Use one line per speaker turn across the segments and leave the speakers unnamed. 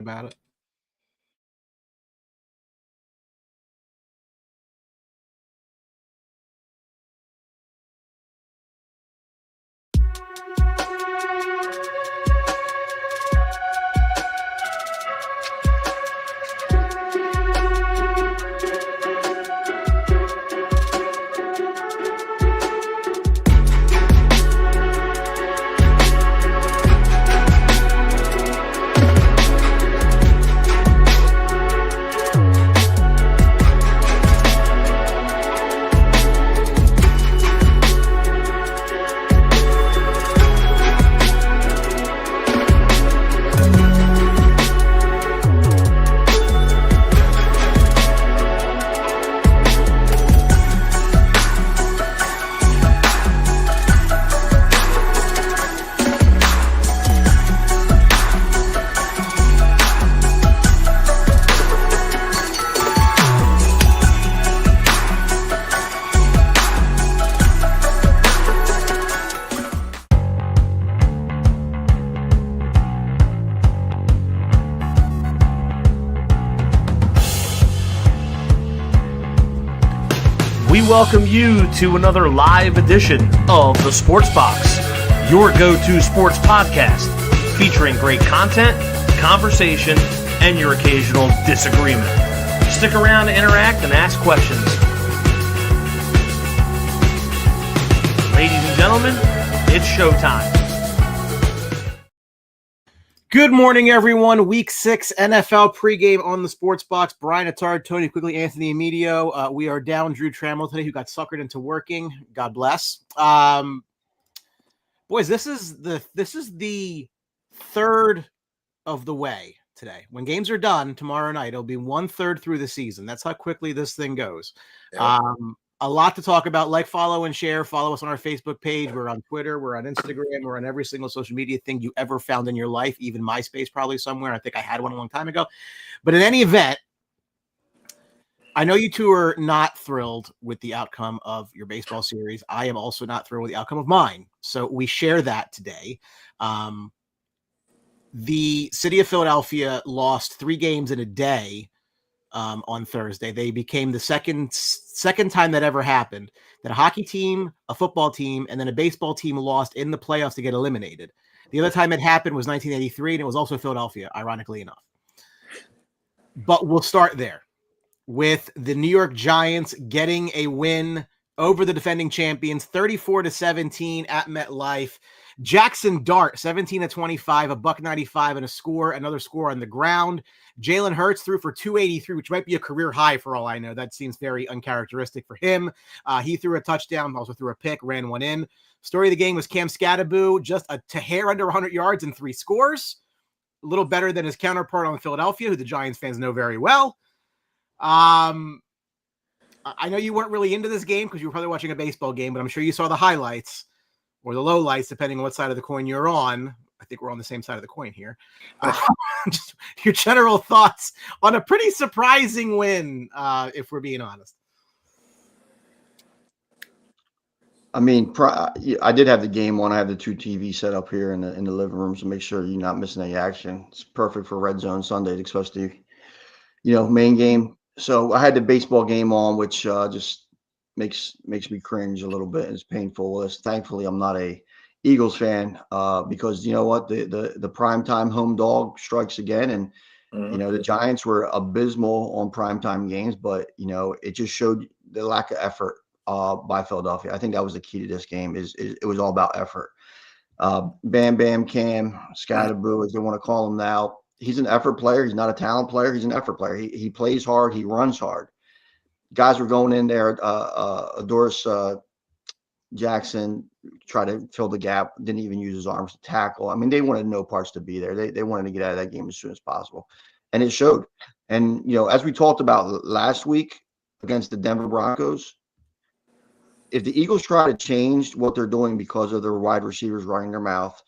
about it. We welcome you to another live edition of the Sports Box, your go-to sports podcast featuring great content, conversation, and your occasional disagreement. Stick around to interact and ask questions. Ladies and gentlemen, it's showtime. Good morning, everyone. Week 6 NFL pregame on the Sports Box. Brian Attard, Tony Quigley, Anthony Emilio. We are down Drew Trammell today, who got suckered into working. God bless. Boys, this is the third of the way today. When games are done tomorrow night, it'll be 1/3 through the season. That's how quickly this thing goes. Yep. A lot to talk about. Like, follow, and share. Follow us on our Facebook page. We're on Twitter. We're on Instagram. We're on every single social media thing you ever found in your life, even MySpace probably somewhere. I think I had one a long time ago. But in any event, I know you two are not thrilled with the outcome of your baseball series. I am also not thrilled with the outcome of mine. So we share that today. The city of Philadelphia lost 3 games in a day on Thursday. They became the second time that ever happened that a hockey team, a football team, and then a baseball team lost in the playoffs to get eliminated. The other time it happened was 1983, and it was also Philadelphia, ironically enough. But we'll start there with the New York Giants getting a win over the defending champions, 34-17 at MetLife. Jaxson Dart, 17-25, a $195 and a score, another score on the ground. Jalen Hurts threw for 283, which might be a career high for all I know. That seems very uncharacteristic for him. He threw a touchdown, also threw a pick, ran one in. Story of the game was Cam Skattebo, just a hair under 100 yards and 3 scores. A little better than his counterpart on Philadelphia, who the Giants fans know very well. I know you weren't really into this game because you were probably watching a baseball game, but I'm sure you saw the highlights or the lowlights, depending on what side of the coin you're on. I think we're on the same side of the coin here. Just your general thoughts on a pretty surprising win, if we're being honest.
I mean, I did have the game on. I have the 2 TVs set up here in the living room to make sure you're not missing any action. It's perfect for Red Zone Sunday, especially, main game. So I had the baseball game on, which just makes me cringe a little bit. It's painful. Thankfully, I'm not a Eagles fan because you know what, the primetime home dog strikes again, and the Giants were abysmal on primetime games, but it just showed the lack of effort by Philadelphia. I think that was the key to this game. Is it was all about effort. Bam Bam Cam Skattebo, as they want to call him now. He's an effort player. He's not a talent player. He's an effort player. He plays hard. He runs hard. Guys were going in there. Doris Jaxson tried to fill the gap. Didn't even use his arms to tackle. I mean, they wanted no parts to be there. They wanted to get out of that game as soon as possible, and it showed. And as we talked about last week against the Denver Broncos, if the Eagles try to change what they're doing because of their wide receivers running their mouth,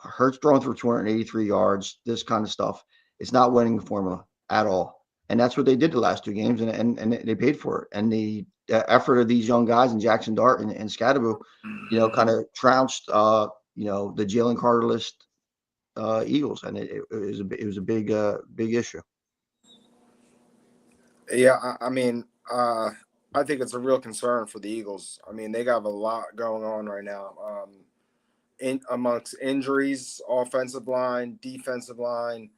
Hurts throwing for 283 yards, this kind of stuff, it's not winning the formula at all. And that's what they did the last 2 games, and they paid for it. And the effort of these young guys, and Jaxson Dart and Skattebo, kind of trounced, the Jalen Carter list Eagles, and it was a big issue.
Yeah, I mean, I think it's a real concern for the Eagles. I mean, they got a lot going on right now. Amongst injuries, offensive line, defensive line,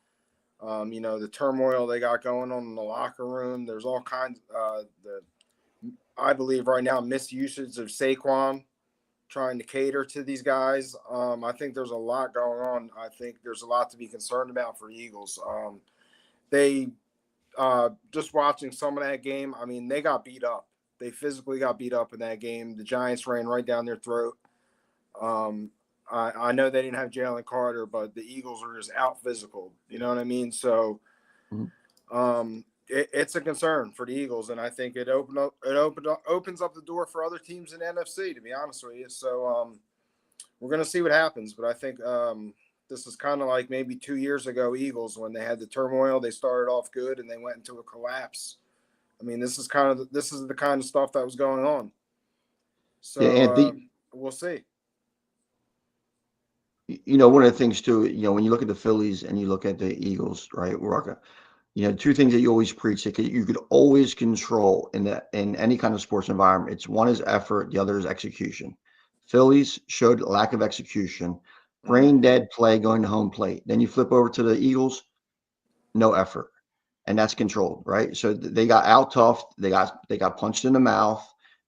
the turmoil they got going on in the locker room. There's all kinds. I believe right now misusage of Saquon, trying to cater to these guys. I think there's a lot going on. I think there's a lot to be concerned about for the Eagles. They just watching some of that game. I mean, they got beat up. They physically got beat up in that game. The Giants ran right down their throat. I know they didn't have Jalen Carter, but the Eagles are just out physical. You know what I mean? So it's a concern for the Eagles, and I think it opens up the door for other teams in the NFC, to be honest with you. So we're going to see what happens. But I think this is kind of like maybe 2 years ago, Eagles, when they had the turmoil. They started off good, and they went into a collapse. I mean, this is the kind of stuff that was going on. So
yeah,
we'll see.
One of the things too, when you look at the Phillies and you look at the Eagles, right, Rocca, two things that you always preach that you could always control in any kind of sports environment. It's one is effort, the other is execution. Phillies showed lack of execution, brain dead play going to home plate. Then you flip over to the Eagles, no effort, and that's controlled, right? So they got out tough, they got punched in the mouth.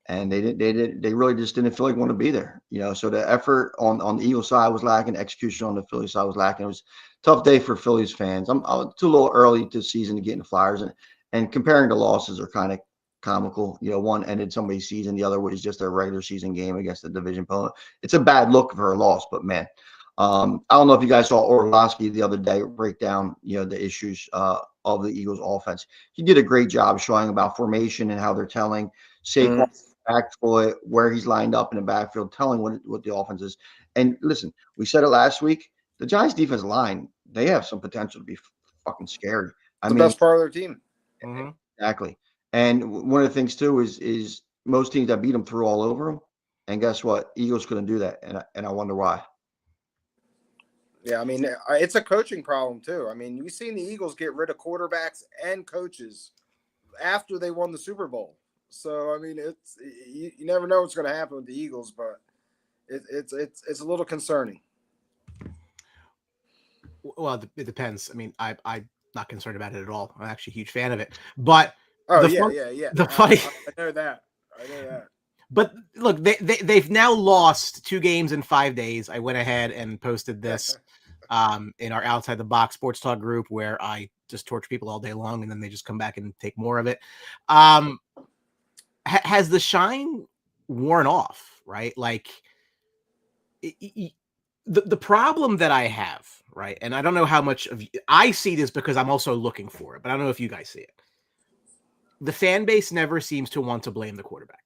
And they really just didn't feel like want to be there, So the effort on the Eagles side was lacking, execution on the Phillies side was lacking. It was a tough day for Phillies fans. It's a little early to season to get in the Flyers, and comparing the losses are kind of comical. One ended somebody's season, the other was just a regular season game against the division opponent. It's a bad look for a loss, but man, I don't know if you guys saw Orlovsky the other day break down, the issues of the Eagles offense. He did a great job showing about formation and how they're telling Saquon backfoot, where he's lined up in the backfield, telling what the offense is. And listen, we said it last week. The Giants' defense line, they have some potential to be fucking scary.
The best part of their team.
Exactly. And one of the things too is most teams that beat them threw all over them. And guess what? Eagles couldn't do that, and I wonder why.
Yeah, I mean, it's a coaching problem too. I mean, we've seen the Eagles get rid of quarterbacks and coaches after they won the Super Bowl. So I mean, it's you never know what's going to happen with the Eagles, but it's a little concerning.
Well, it depends. I mean, I'm not concerned about it at all. I'm actually a huge fan of it. But
yeah.
The funny,
I know that.
But look, they've now lost 2 games in 5 days. I went ahead and posted this in our Outside the Box Sports Talk group, where I just torture people all day long, and then they just come back and take more of it. Has the shine worn off, right? Like the problem that I have, right? And I don't know how much of I see this because I'm also looking for it, but I don't know if you guys see it. The fan base never seems to want to blame the quarterback.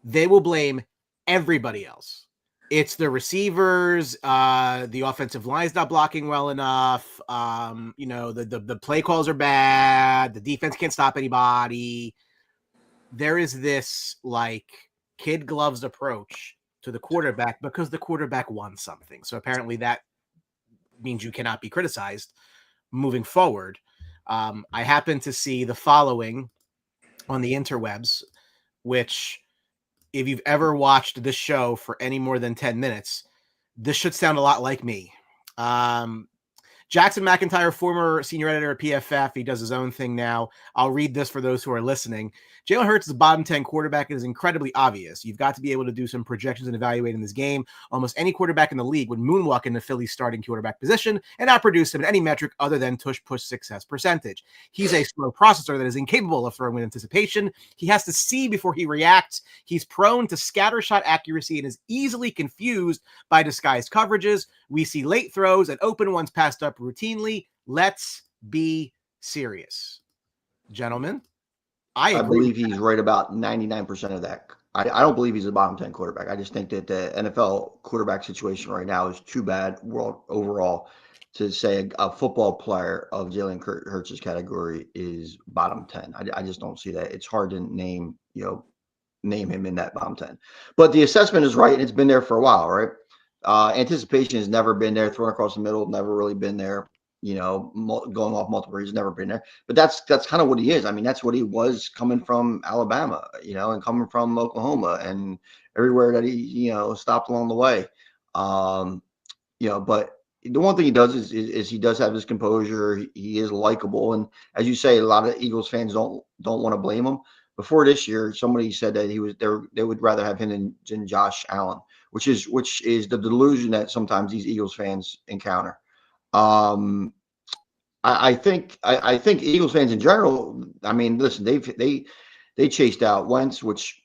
They will blame everybody else. It's the receivers, the offensive line's not blocking well enough. The play calls are bad. The defense can't stop anybody. There is this like kid gloves approach to the quarterback because the quarterback won something. So apparently that means you cannot be criticized moving forward. I happen to see the following on the interwebs, which if you've ever watched this show for any more than 10 minutes, this should sound a lot like me. Jaxson McIntyre, former senior editor at PFF. He does his own thing now. I'll read this for those who are listening. Jalen Hurts is a bottom 10 quarterback. It is incredibly obvious. You've got to be able to do some projections and evaluating this game. Almost any quarterback in the league would moonwalk in the Phillies starting quarterback position and not produce him in any metric other than tush-push success percentage. He's a slow processor that is incapable of throwing with anticipation. He has to see before he reacts. He's prone to scattershot accuracy and is easily confused by disguised coverages. We see late throws and open ones passed up routinely. Let's be serious. Gentlemen, I
believe he's right about 99% of that. I don't believe he's a bottom 10 quarterback. I just think that the NFL quarterback situation right now is too bad world overall to say a football player of Jalen Hurts' category is bottom 10. I just don't see that. It's hard to name him in that bottom 10. But the assessment is right, and it's been there for a while, right? Anticipation has never been there. Throwing across the middle, never really been there. Going off multiple reads, never been there. But that's kind of what he is. I mean, that's what he was coming from Alabama, and coming from Oklahoma and everywhere that he, stopped along the way. But the one thing he does is he does have his composure. He is likable, and as you say, a lot of Eagles fans don't want to blame him. Before this year, somebody said that they would rather have him than Josh Allen, which is the delusion that sometimes these Eagles fans encounter. I think Eagles fans in general. I mean, listen, they chased out Wentz, which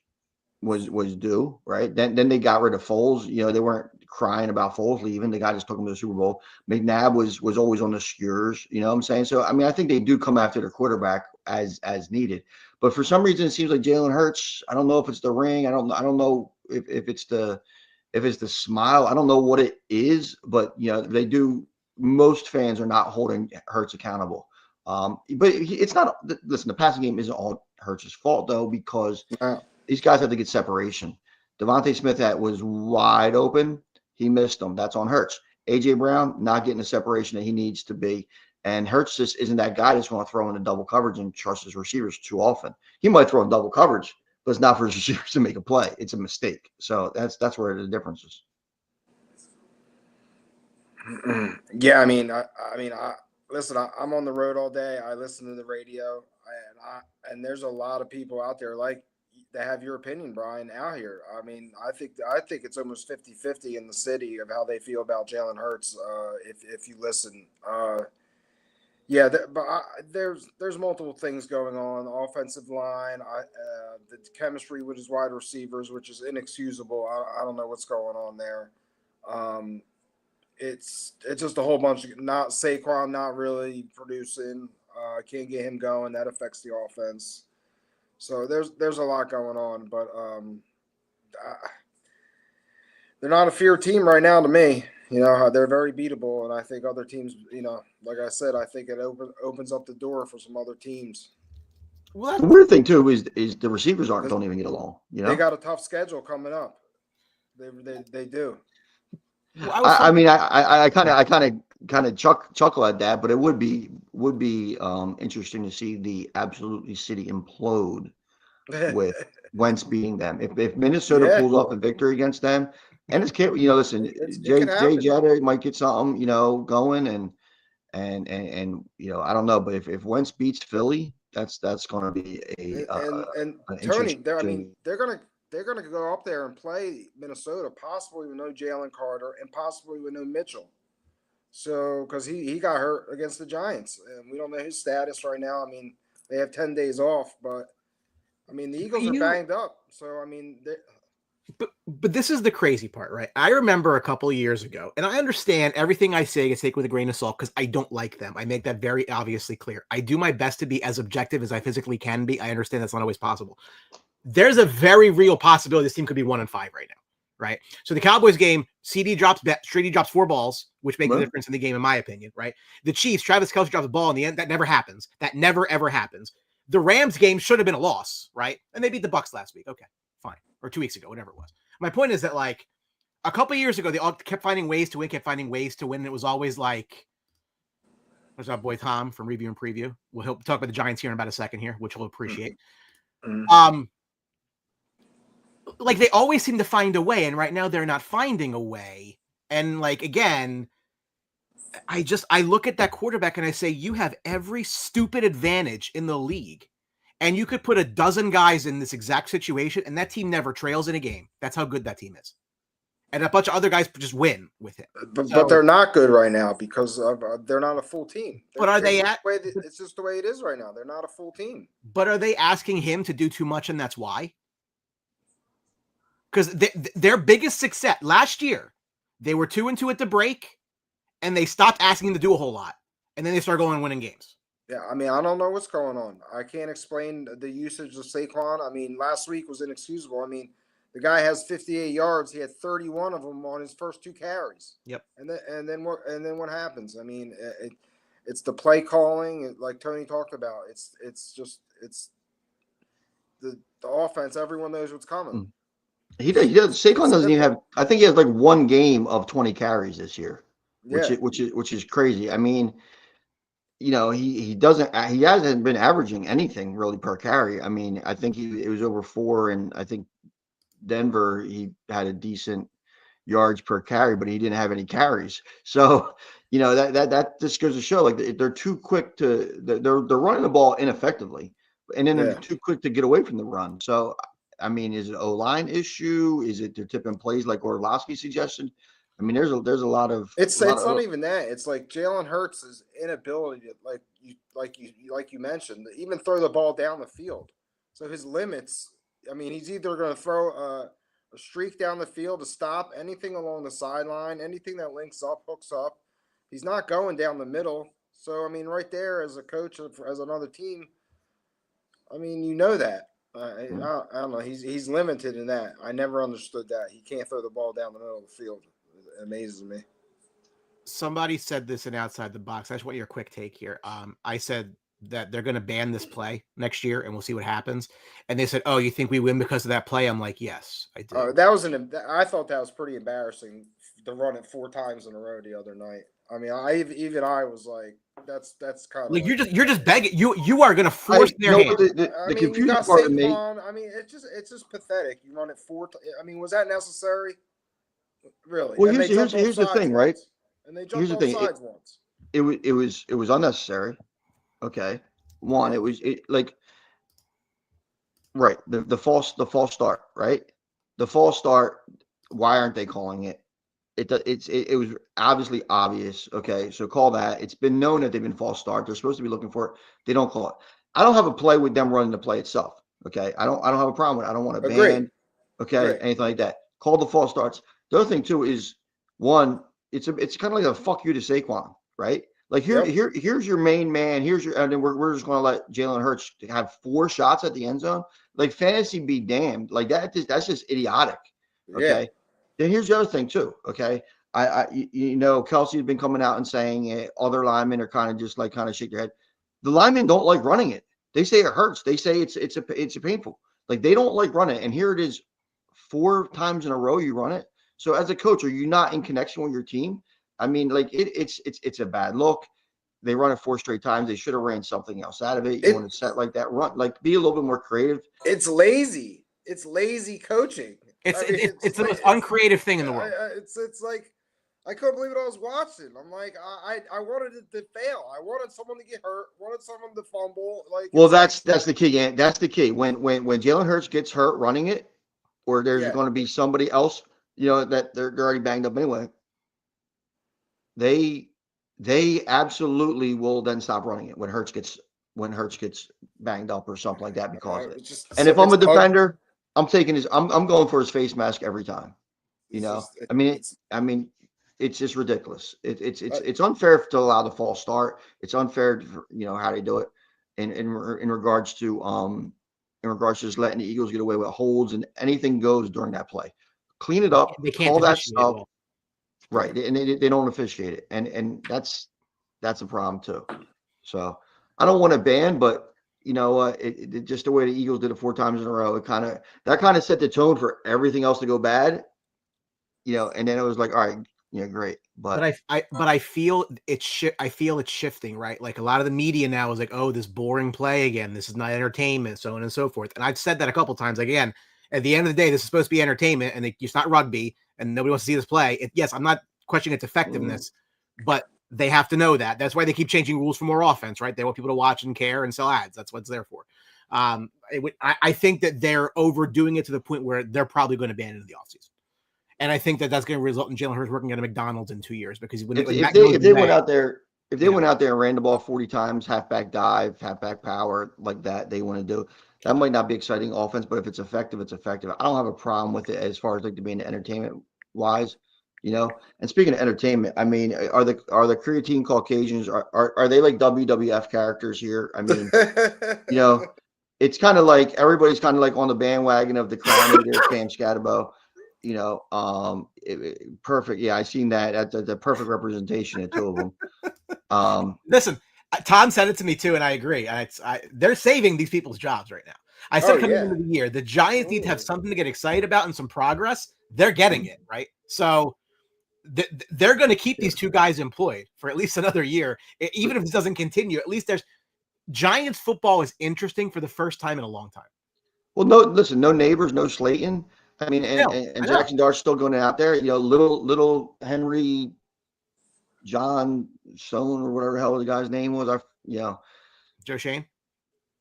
was due, right? Then they got rid of Foles. They weren't crying about Foles leaving. The guy just took him to the Super Bowl. McNabb was always on the skewers. You know what I'm saying? So I mean, I think they do come after their quarterback as needed. But for some reason, it seems like Jalen Hurts. I don't know if it's the ring. I don't know if it's the smile. I don't know what it is, but they do. Most fans are not holding Hurts accountable. But it's not. Listen, the passing game isn't all Hurts' fault though, because these guys have to get separation. Devontae Smith was wide open. He missed them. That's on Hurts. A.J. Brown not getting the separation that he needs to be. And Hurts just isn't that guy that's going to throw in a double coverage and trust his receivers too often. He might throw in double coverage, but it's not for his receivers to make a play. It's a mistake. So that's where the difference is.
Yeah, I mean, listen. I'm on the road all day. I listen to the radio, and there's a lot of people out there like that have your opinion, Brian, out here. I mean, I think it's almost 50-50 in the city of how they feel about Jalen Hurts. If you listen, there's multiple things going on. The offensive line, the chemistry with his wide receivers, which is inexcusable. I don't know what's going on there. It's just a whole bunch of not Saquon not really producing. Can't get him going. That affects the offense. So there's a lot going on, but they're not a fear team right now to me. They're very beatable, and I think other teams. Like I said, I think it opens up the door for some other teams.
Well, the weird thing too is the receivers don't even get along.
They got a tough schedule coming up. They do.
Well, I kind of chuckle at that, but it would be interesting to see the absolutely city implode with Wentz beating them. If Minnesota pulls off a victory against them, and it's listen, Jay Jetta might get something going, and I don't know, but if Wentz beats Philly, that's going to be
and Tony, they're going to go up there and play Minnesota, possibly with no Jalen Carter and possibly with no Mitchell. So, because he got hurt against the Giants, and we don't know his status right now. I mean, they have 10 days off, but I mean, the Eagles are banged up. So, I mean,
but this is the crazy part, right? I remember a couple of years ago, and I understand everything I say gets taken with a grain of salt because I don't like them. I make that very obviously clear. I do my best to be as objective as I physically can be. I understand that's not always possible. There's a very real possibility this team could be 1-5 right now, right? So the Cowboys game, Streety drops 4 balls, which makes a difference in the game, in my opinion, right? The Chiefs, Travis Kelce drops a ball in the end. That never happens. That never, ever happens. The Rams game should have been a loss, right? And they beat the Bucs last week. Okay, fine. Or 2 weeks ago, whatever it was. My point is that, like, a couple of years ago, they all kept finding ways to win, And it was always like, there's our boy Tom from Review and Preview. He'll talk about the Giants here in about a second here, which he'll appreciate. Like, they always seem to find a way, and right now they're not finding a way. And, like, again, I look at that quarterback and I say, you have every stupid advantage in the league. And you could put a dozen guys in this exact situation, and that team never trails in a game. That's how good that team is. And a bunch of other guys just win with him.
But they're not good right now because they're not a full team.
But are they
it's just the way it is right now. They're not a full team.
But are they asking him to do too much, and that's why? Because their biggest success last year, they were 2-2 at the break, and they stopped asking him to do a whole lot. And then they started going and winning games.
Yeah, I mean, I don't know what's going on. I can't explain the usage of Saquon. I mean, last week was inexcusable. I mean, the guy has 58 yards. He had 31 of them on his first 2 carries.
Yep.
And then what happens? I mean, it's the play calling, like Tony talked about. It's the offense. Everyone knows what's coming.
He does. Saquon doesn't even have. I think he has like one game of 20 carries this year, which
Yeah.
is crazy. I mean, he doesn't. He hasn't been averaging anything really per carry. I mean, I think it was over 4, and I think Denver he had a decent yards per carry, but he didn't have any carries. So, that just goes to show like they're too quick they're running the ball ineffectively, and then they're
Yeah.
too quick to get away from the run. So, I mean, is it O-line issue? Is it they're tipping plays like Orlovsky suggested? I mean, there's a lot of
It's not even that. It's like Jalen Hurts' inability to like you mentioned, to even throw the ball down the field. So his limits. I mean, he's either going to throw a streak down the field to stop anything along the sideline, anything that links up, hooks up. He's not going down the middle. So I mean, right there as a coach as another team, I mean, you know that. I don't know. He's limited in that. I never understood that. He can't throw the ball down the middle of the field. It amazes me.
Somebody said this in Outside the Box. I just want your quick take here. I said that they're going to ban this play next year, and we'll see what happens. And they said, "Oh, you think we win because of that play?" I'm like, "Yes, I do."
I thought that was pretty embarrassing to run it 4 times in a row the other night. I mean, I was like, that's kind of
like you're just begging. You are going to force their hand.
The confusing part of me.
I mean, it's just pathetic. You run it 4. I mean, was that necessary? Really?
Well, here's the thing, right?
And they jumped off sides once.
It was unnecessary. Okay, one, right, the false start, right? The false start. Why aren't they calling it? It was obviously obvious. Okay, so call that. It's been known that they've been false start. They're supposed to be looking for it. They don't call it. I don't have a play with them running the play itself. Okay, I don't have a problem with it. I don't want to ban. Okay, anything like that. Call the false starts. The other thing too is one. It's kind of like a fuck you to Saquon, right? Like here's your main man. And then we're just going to let Jalen Hurts have 4 shots at the end zone. Like fantasy be damned. Like that's just idiotic. Okay. Yeah. Then here's the other thing too. Okay. Kelsey's been coming out and saying other linemen are kind of shake their head. The linemen don't like running it. They say it hurts. They say it's a painful. Like they don't like running it. And here it is 4 times in a row you run it. So as a coach, are you not in connection with your team? I mean, like it's a bad look. They run it 4 straight times. They should have ran something else out of it. You want to set like that, run, like be a little bit more creative.
It's lazy. It's lazy coaching.
It's the most uncreative thing in the world.
It's like I couldn't believe what I was watching. I'm like, I wanted it to fail. I wanted someone to get hurt. Wanted someone to fumble. Like,
well, that's the key. That's the key. When Jalen Hurts gets hurt running it, or there's going to be somebody else, that they're already banged up anyway. They absolutely will then stop running it when Hurts gets banged up or something like that because of it. And if I'm a defender, I'm going for his face mask every time. I mean, it's just ridiculous. It's unfair to allow the false start. It's unfair for, how they do it in regards to just letting the Eagles get away with holds and anything goes during that play. Clean it up.
They can't
call that stuff. Right. And they don't officiate it. And that's a problem too. So I don't want to ban, but it just the way the Eagles did it 4 times in a row, that kind of set the tone for everything else to go bad. And then it was like, all right, great. But
I feel it's shifting, right? Like a lot of the media now is like, oh, this boring play again. This is not entertainment, so on and so forth. And I've said that a couple times. Like, again, at the end of the day, this is supposed to be entertainment, and it's not rugby, and nobody wants to see this play. Yes, I'm not questioning its effectiveness, but they have to know that. That's why they keep changing rules for more offense, right? They want people to watch and care and sell ads. That's what it's there for. I think that they're overdoing it to the point where they're probably going to ban it in the offseason. And I think that's going to result in Jalen Hurts working at a McDonald's in 2 years because
if they went out there and ran the ball 40 times, halfback dive, halfback power like that, they want to do. That might not be exciting offense, but if it's effective, it's effective. I don't have a problem with it as far as like to being entertainment wise, And speaking of entertainment, I mean, are the creatine Caucasians are they like WWF characters here? I mean, it's kind of like everybody's kind of like on the bandwagon of the Crown Eater, Cam Skattebo. Perfect. Yeah, I seen that. That's the perfect representation of 2 of them.
Listen, Tom said it to me too, and I agree. They're saving these people's jobs right now. I said
Oh,
coming
yeah.
into the year, the Giants need to have something to get excited about and some progress. They're getting it, right? So they're going to keep these two guys employed for at least another year. Even if this doesn't continue, at least there's Giants football is interesting for the first time in a long time.
Well, no Neighbors, no Slayton. I mean,
No,
and
I know.
Jackson Dart's still going out there. Little Henry John Schoen or whatever the hell the guy's name was.
Joe Shane.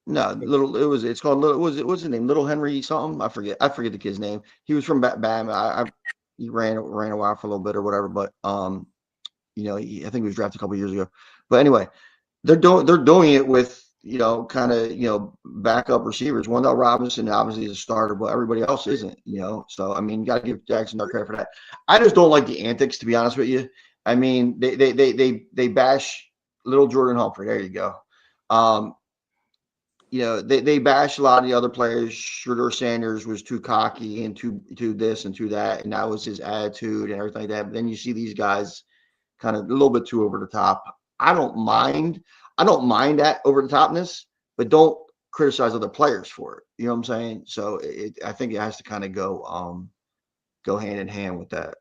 No, it's called little. What's his name? Little Henry something. I forget the kid's name. He was from Bama. He ran a while for a little bit or whatever. But I think he was drafted a couple years ago. But anyway, they're doing it with kind of backup receivers. Wendell Robinson obviously is a starter, but everybody else isn't. So I mean, you got to give Jackson no credit for that. I just don't like the antics, to be honest with you. I mean, they bash little Jordan Humphrey. There you go. They bash a lot of the other players. Shedeur Sanders was too cocky and too this and too that, and that was his attitude and everything like that. But then you see these guys kind of a little bit too over the top. I don't mind that over the topness, but don't criticize other players for it. You know what I'm saying? So I think it has to kind of go hand in hand with that.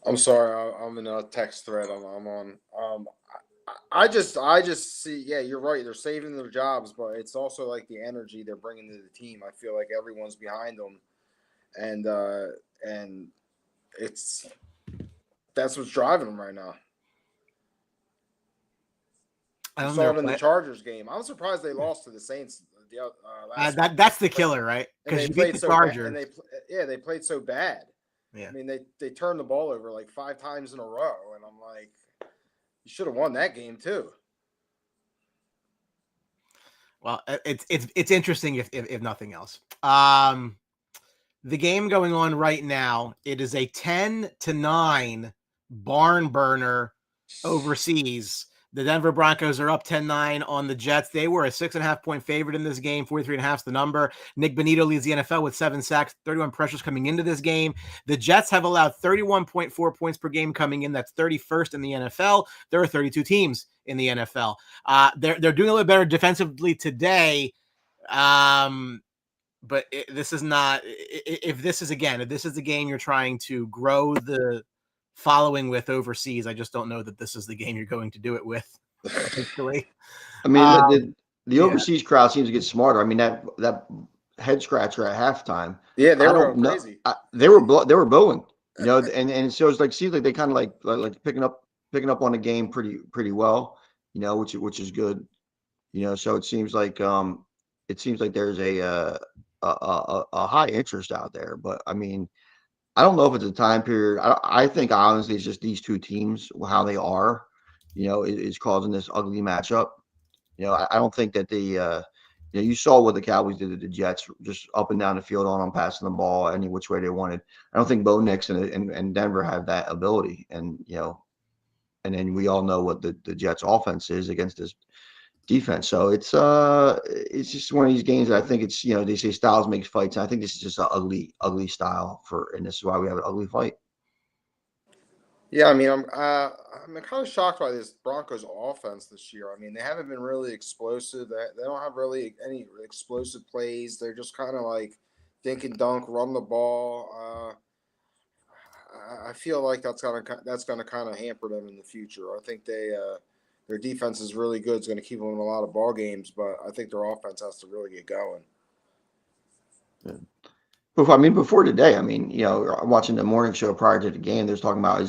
I'm sorry, I'm in a text thread I'm on. I just see, yeah, you're right. They're saving their jobs, but it's also like the energy they're bringing to the team. I feel like everyone's behind them, and that's what's driving them right now. I saw it in the Chargers game. I'm surprised they lost to the Saints.
That's the killer, right?
Because
you beat the Chargers.
They played so bad.
Yeah.
I mean, they turned the ball over like 5 times in a row, and I'm like, you should have won that game too.
Well, it's interesting if nothing else. The game going on right now, it is a 10-9 barn burner overseas. The Denver Broncos are up 10-9 on the Jets. They were a 6.5-point favorite in this game. 43.5 is the number. Nick Bonito leads the NFL with 7 sacks, 31 pressures coming into this game. The Jets have allowed 31.4 points per game coming in. That's 31st in the NFL. There are 32 teams in the NFL. They're doing a little better defensively today. But this is not. If this is the game you're trying to grow the following with overseas, I just don't know that this is the game you're going to do it with. Actually,
I mean, the overseas crowd seems to get smarter. I mean, that head scratcher at halftime.
Yeah, they were going crazy.
They were booing. And so it's seems like they kind of like picking up on the game pretty well. Which is good. So it seems like there's a high interest out there. But I mean, I don't know if it's a time period. I think honestly it's just these two teams, how they are, is causing this ugly matchup. I don't think that you saw what the Cowboys did to the Jets, just up and down the field on them, passing the ball any which way they wanted. I don't think Bo Nix and Denver have that ability. And then we all know what the Jets offense is against this defense. So it's just one of these games that I think it's, they say styles makes fights. And I think this is just an ugly style and this is why we have an ugly fight.
Yeah, I mean, I'm kind of shocked by this Broncos offense this year. I mean, they haven't been really explosive. They don't have really any explosive plays. They're just kind of like dink and dunk, run the ball. I feel like that's gonna kind of hamper them in the future. I think their defense is really good. It's going to keep them in a lot of ball games, but I think their offense has to really get going.
Yeah. Before today, watching the morning show prior to the game, there's talking about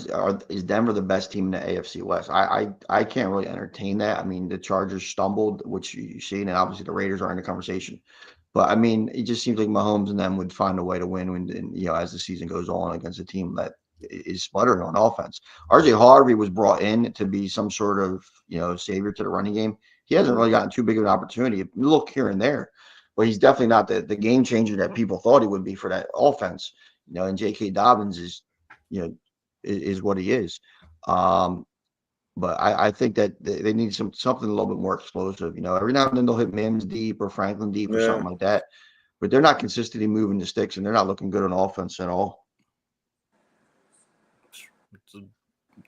is Denver the best team in the AFC West? I can't really entertain that. I mean, the Chargers stumbled, which you see, and obviously the Raiders are in the conversation. But I mean, it just seems like Mahomes and them would find a way to win as the season goes on against a team that is sputtering on offense. RJ Harvey was brought in to be some sort of savior to the running game. He hasn't really gotten too big of an opportunity. Look here and there. But he's definitely not the game changer that people thought he would be for that offense. And J.K. Dobbins is what he is. But I think that they need something a little bit more explosive. Every now and then they'll hit Mims deep or Franklin deep or something like that. But they're not consistently moving the sticks, and they're not looking good on offense at all.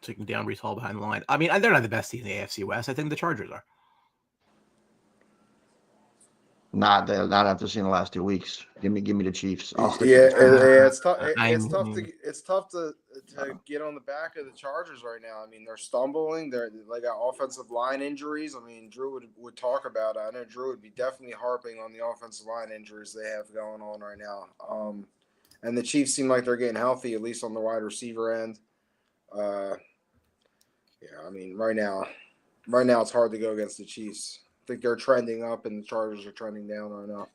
Taking down Brees Hall behind the line. I mean, they're not the best team in the AFC West. I think the Chargers are.
Not after seeing the last 2 weeks. Give me the Chiefs. I'll stick
Yeah,
with the Chiefs.
it's tough. It's tough to get on the back of the Chargers right now. I mean, they're stumbling. They got offensive line injuries. I mean, Drew would talk about it. I know Drew would be definitely harping on the offensive line injuries they have going on right now. And the Chiefs seem like they're getting healthy, at least on the wide receiver end. I mean, right now it's hard to go against the Chiefs. I think they're trending up, and the Chargers are trending down right now.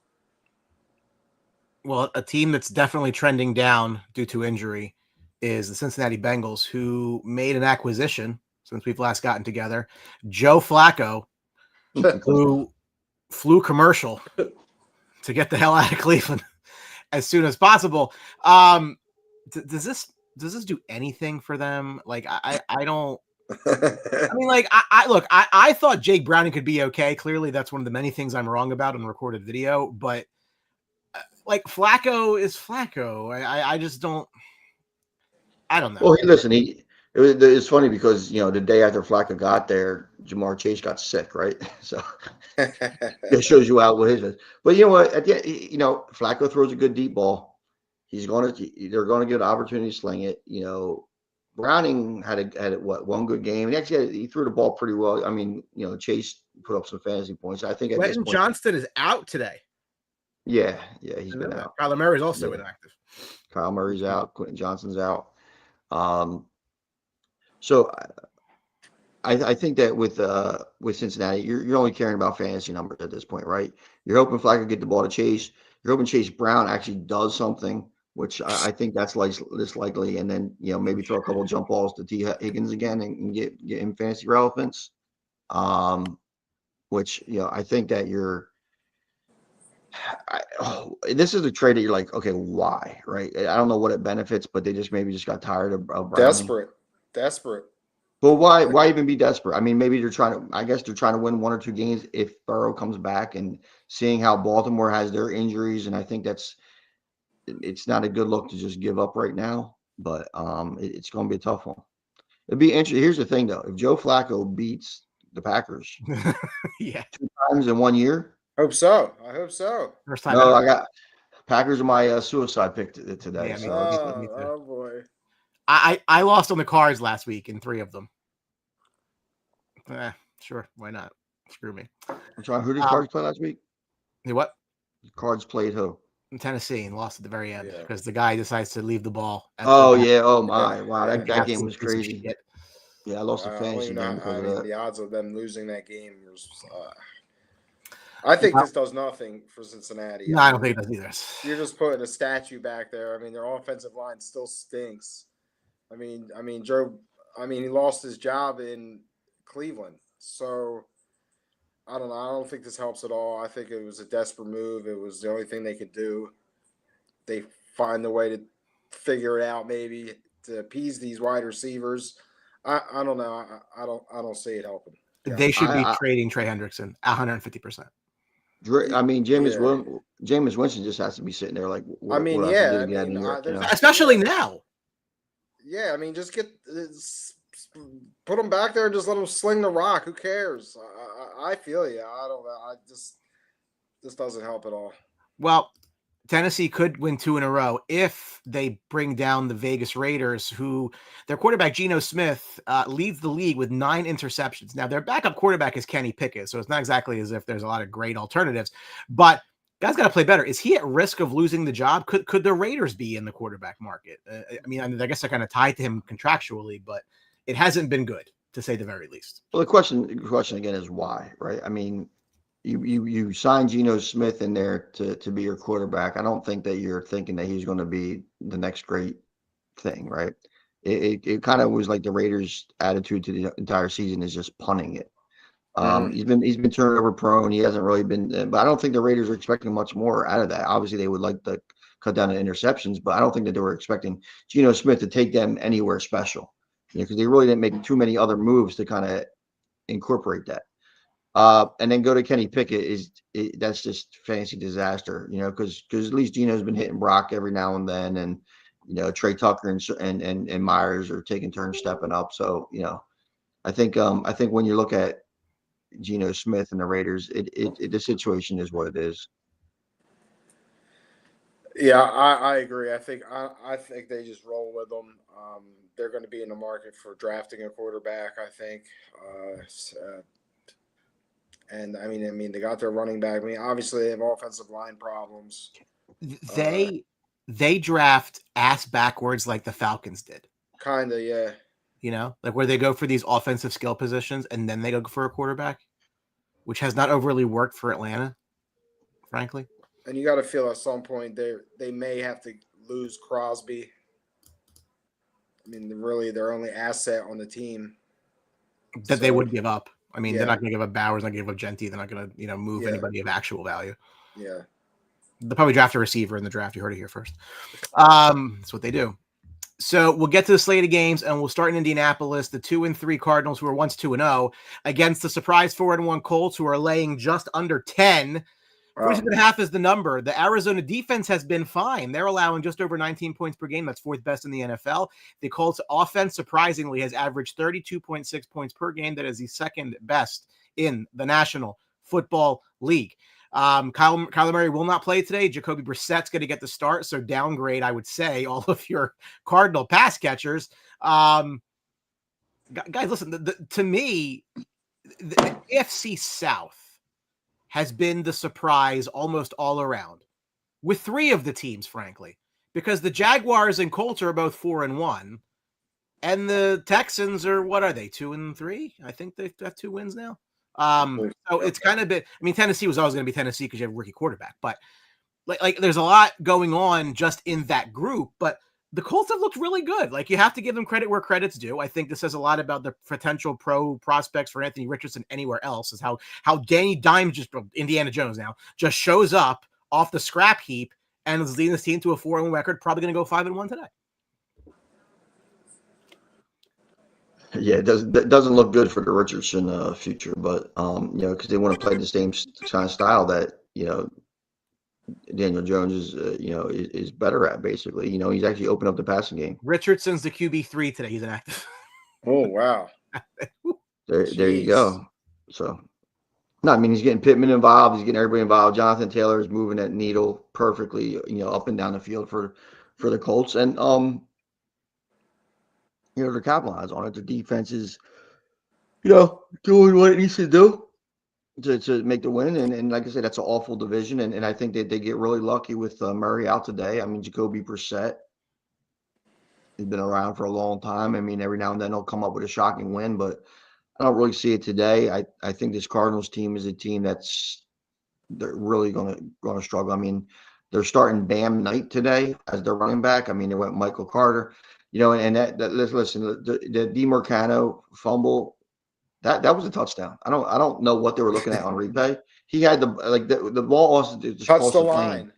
Well, a team that's definitely trending down due to injury is the Cincinnati Bengals, who made an acquisition since we've last gotten together. Joe Flacco, who flew commercial to get the hell out of Cleveland as soon as possible. Does this do anything for them? Like, I don't. I mean, like, I thought Jake Browning could be okay. Clearly, that's one of the many things I'm wrong about in recorded video. But like, Flacco is Flacco. I just don't. I don't know.
Well, listen, it's funny because the day after Flacco got there, Jamar Chase got sick, right? So it shows you out what his is. But you know what? At the end, Flacco throws a good deep ball. They're going to get an opportunity to sling it. Browning had one good game. And actually, he threw the ball pretty well. I mean, Chase put up some fantasy points. I think at this point,
Johnston is out today.
Yeah, he's been out.
Kyler Murray's also inactive.
Kyle Murray's out. Quentin Johnston's out. So I think that with Cincinnati, you're only caring about fantasy numbers at this point, right? You're hoping Flacco get the ball to Chase. You're hoping Chase Brown actually does something, which I think that's less likely. And then maybe throw a couple of jump balls to T Higgins again and get him fantasy relevance. Which I think that this is a trade that you're like, okay, why, right? I don't know what it benefits, but they just got tired of Browning.
Desperate.
But why even be desperate? I mean, maybe they're trying to win 1 or 2 games if Burrow comes back, and seeing how Baltimore has their injuries, and I think it's not a good look to just give up right now. But it's going to be a tough one. It'd be interesting. Here's the thing, though: if Joe Flacco beats the Packers, 2 times in 1 year.
I hope so.
First time.
No, I got Packers are my suicide pick today.
Yeah,
so
me too.
Oh boy.
I lost on the Cards last week in 3 of them. Sure, why not? Screw me.
I'm trying. Who did Cards play last week?
What?
Cards played who?
In Tennessee, and lost at the very end because the guy decides to leave the ball.
Oh my! Wow, that game was crazy. Yeah, I lost a fantasy game because of that.
The odds of them losing that game was. I think this does nothing for Cincinnati.
No, I don't think it does either.
You're just putting a statue back there. I mean, their offensive line still stinks. I mean, Joe. He lost his job in Cleveland, so I don't know. I don't think this helps at all. I think it was a desperate move. It was the only thing they could do. They find a way to figure it out, maybe to appease these wide receivers. I don't know. I don't see it helping.
Yeah. They should be trading Trey Hendrickson 150%.
I mean, Jameis Winston just has to be sitting there like.
Especially now.
Yeah, I mean, just put them back there and just let them sling the rock. Who cares? I feel you. I don't know. This doesn't help at all.
Well, Tennessee could win 2 in a row if they bring down the Vegas Raiders, who their quarterback, Geno Smith, leads the league with 9 interceptions. Now, their backup quarterback is Kenny Pickett, so it's not exactly as if there's a lot of great alternatives, but guys got to play better. Is he at risk of losing the job? Could the Raiders be in the quarterback market? I guess they're kind of tied to him contractually, but it hasn't been good, to say the very least.
Well, the question again is why, right? I mean, you signed Geno Smith in there to be your quarterback. I don't think that you're thinking that he's going to be the next great thing, right? It kind of was like the Raiders' attitude to the entire season is just punting it. He's been turnover prone. He hasn't really been, but I don't think the Raiders are expecting much more out of that. Obviously, they would like to cut down the interceptions, but I don't think that they were expecting Geno Smith to take them anywhere special, because they really didn't make too many other moves to kind of incorporate that. And then go to Kenny Pickett that's just fantasy disaster, because at least Geno's been hitting Brock every now and then, and Trey Tucker and Myers are taking turns stepping up. So I think when you look at Geno Smith and the Raiders, the situation is what it is.
Yeah, I agree. I think they just roll with them. They're going to be in the market for drafting a quarterback, I think. And I mean, they got their running back. I mean, obviously they have offensive line problems.
They draft ass backwards like the Falcons did.
Kinda, yeah.
You know, like where they go for these offensive skill positions and then they go for a quarterback, which has not overly worked for Atlanta, frankly.
And you got to feel at some point they may have to lose Crosby. I mean, really their only asset on the team
that they would give up. I mean, they're not going to give up Bowers, not going to give up Gentry. They're not going to, move anybody of actual value.
Yeah.
They'll probably draft a receiver in the draft. You heard it here first. That's what they do. So we'll get to the slate of games, and we'll start in Indianapolis. The 2-3 Cardinals, who were once 2-0, against the surprise 4-1 Colts, who are laying just under 10. 46.5 is the number. The Arizona defense has been fine. They're allowing just over 19 points per game. That's fourth best in the NFL. The Colts offense, surprisingly, has averaged 32.6 points per game. That is the second best in the National Football League. Kyler Murray will not play today. Jacoby Brissett's going to get the start. So downgrade, I would say, all of your Cardinal pass catchers. Guys, listen, to me, the AFC South has been the surprise almost all around with three of the teams, frankly, because the Jaguars and Colts are both 4-1 and the Texans are, what are they? 2-3. I think they have 2 wins now. So it's kind of been, I mean, Tennessee was always going to be Tennessee because you have a rookie quarterback, but like there's a lot going on just in that group, but the Colts have looked really good. Like, you have to give them credit where credit's due. I think this says a lot about the potential pro prospects for Anthony Richardson anywhere else, is how Danny Dimes, Indiana Jones now, just shows up off the scrap heap and is leading this team to a 4-1 record, probably going to go 5-1 today.
Yeah, it doesn't look good for the Richardson future, but because they want to play the same kind of style that Daniel Jones is better at, basically. He's actually opened up the passing game.
Richardson's the QB3 today. He's inactive.
Oh, wow.
There you go. So, no, I mean, he's getting Pittman involved. He's getting everybody involved. Jonathan Taylor is moving that needle perfectly, up and down the field for the Colts. And, they're capitalizing on it. The defense is, doing what it needs to do to make the win. And like I said, that's an awful division. And I think that they get really lucky with Murray out today. I mean, Jacoby Brissett has been around for a long time. I mean, every now and then he'll come up with a shocking win, but I don't really see it today. I think this Cardinals team is a team they're really going to struggle. I mean, they're starting Bam Knight today as their running back. I mean, they went Michael Carter, and listen, the DeMarcano fumble, that was a touchdown. I don't know what they were looking at on replay. He had the ball also just
touched the line.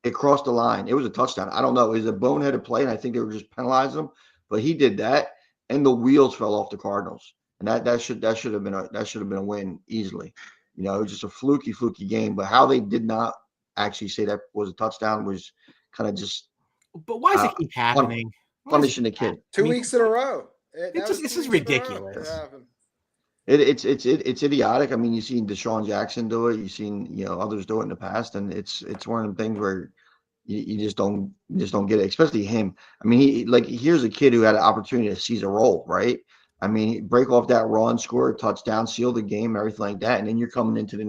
It crossed the line. It was a touchdown. I don't know. It was a boneheaded play, and I think they were just penalizing him. But he did that, and the wheels fell off the Cardinals, and that should have been a win easily. It was just a fluky game. But how they did not actually say that was a touchdown was kind of just.
But why does it keep happening?
Punishing the kid.
2 weeks in a row.
This is ridiculous.
It's idiotic. I mean, you've seen Deshaun Jackson do it. You've seen others do it in the past, and it's one of the things where you just don't get it, especially him. I mean, here's a kid who had an opportunity to seize a role, right? I mean, break off that run, score a touchdown, seal the game, everything like that, and then you're coming into the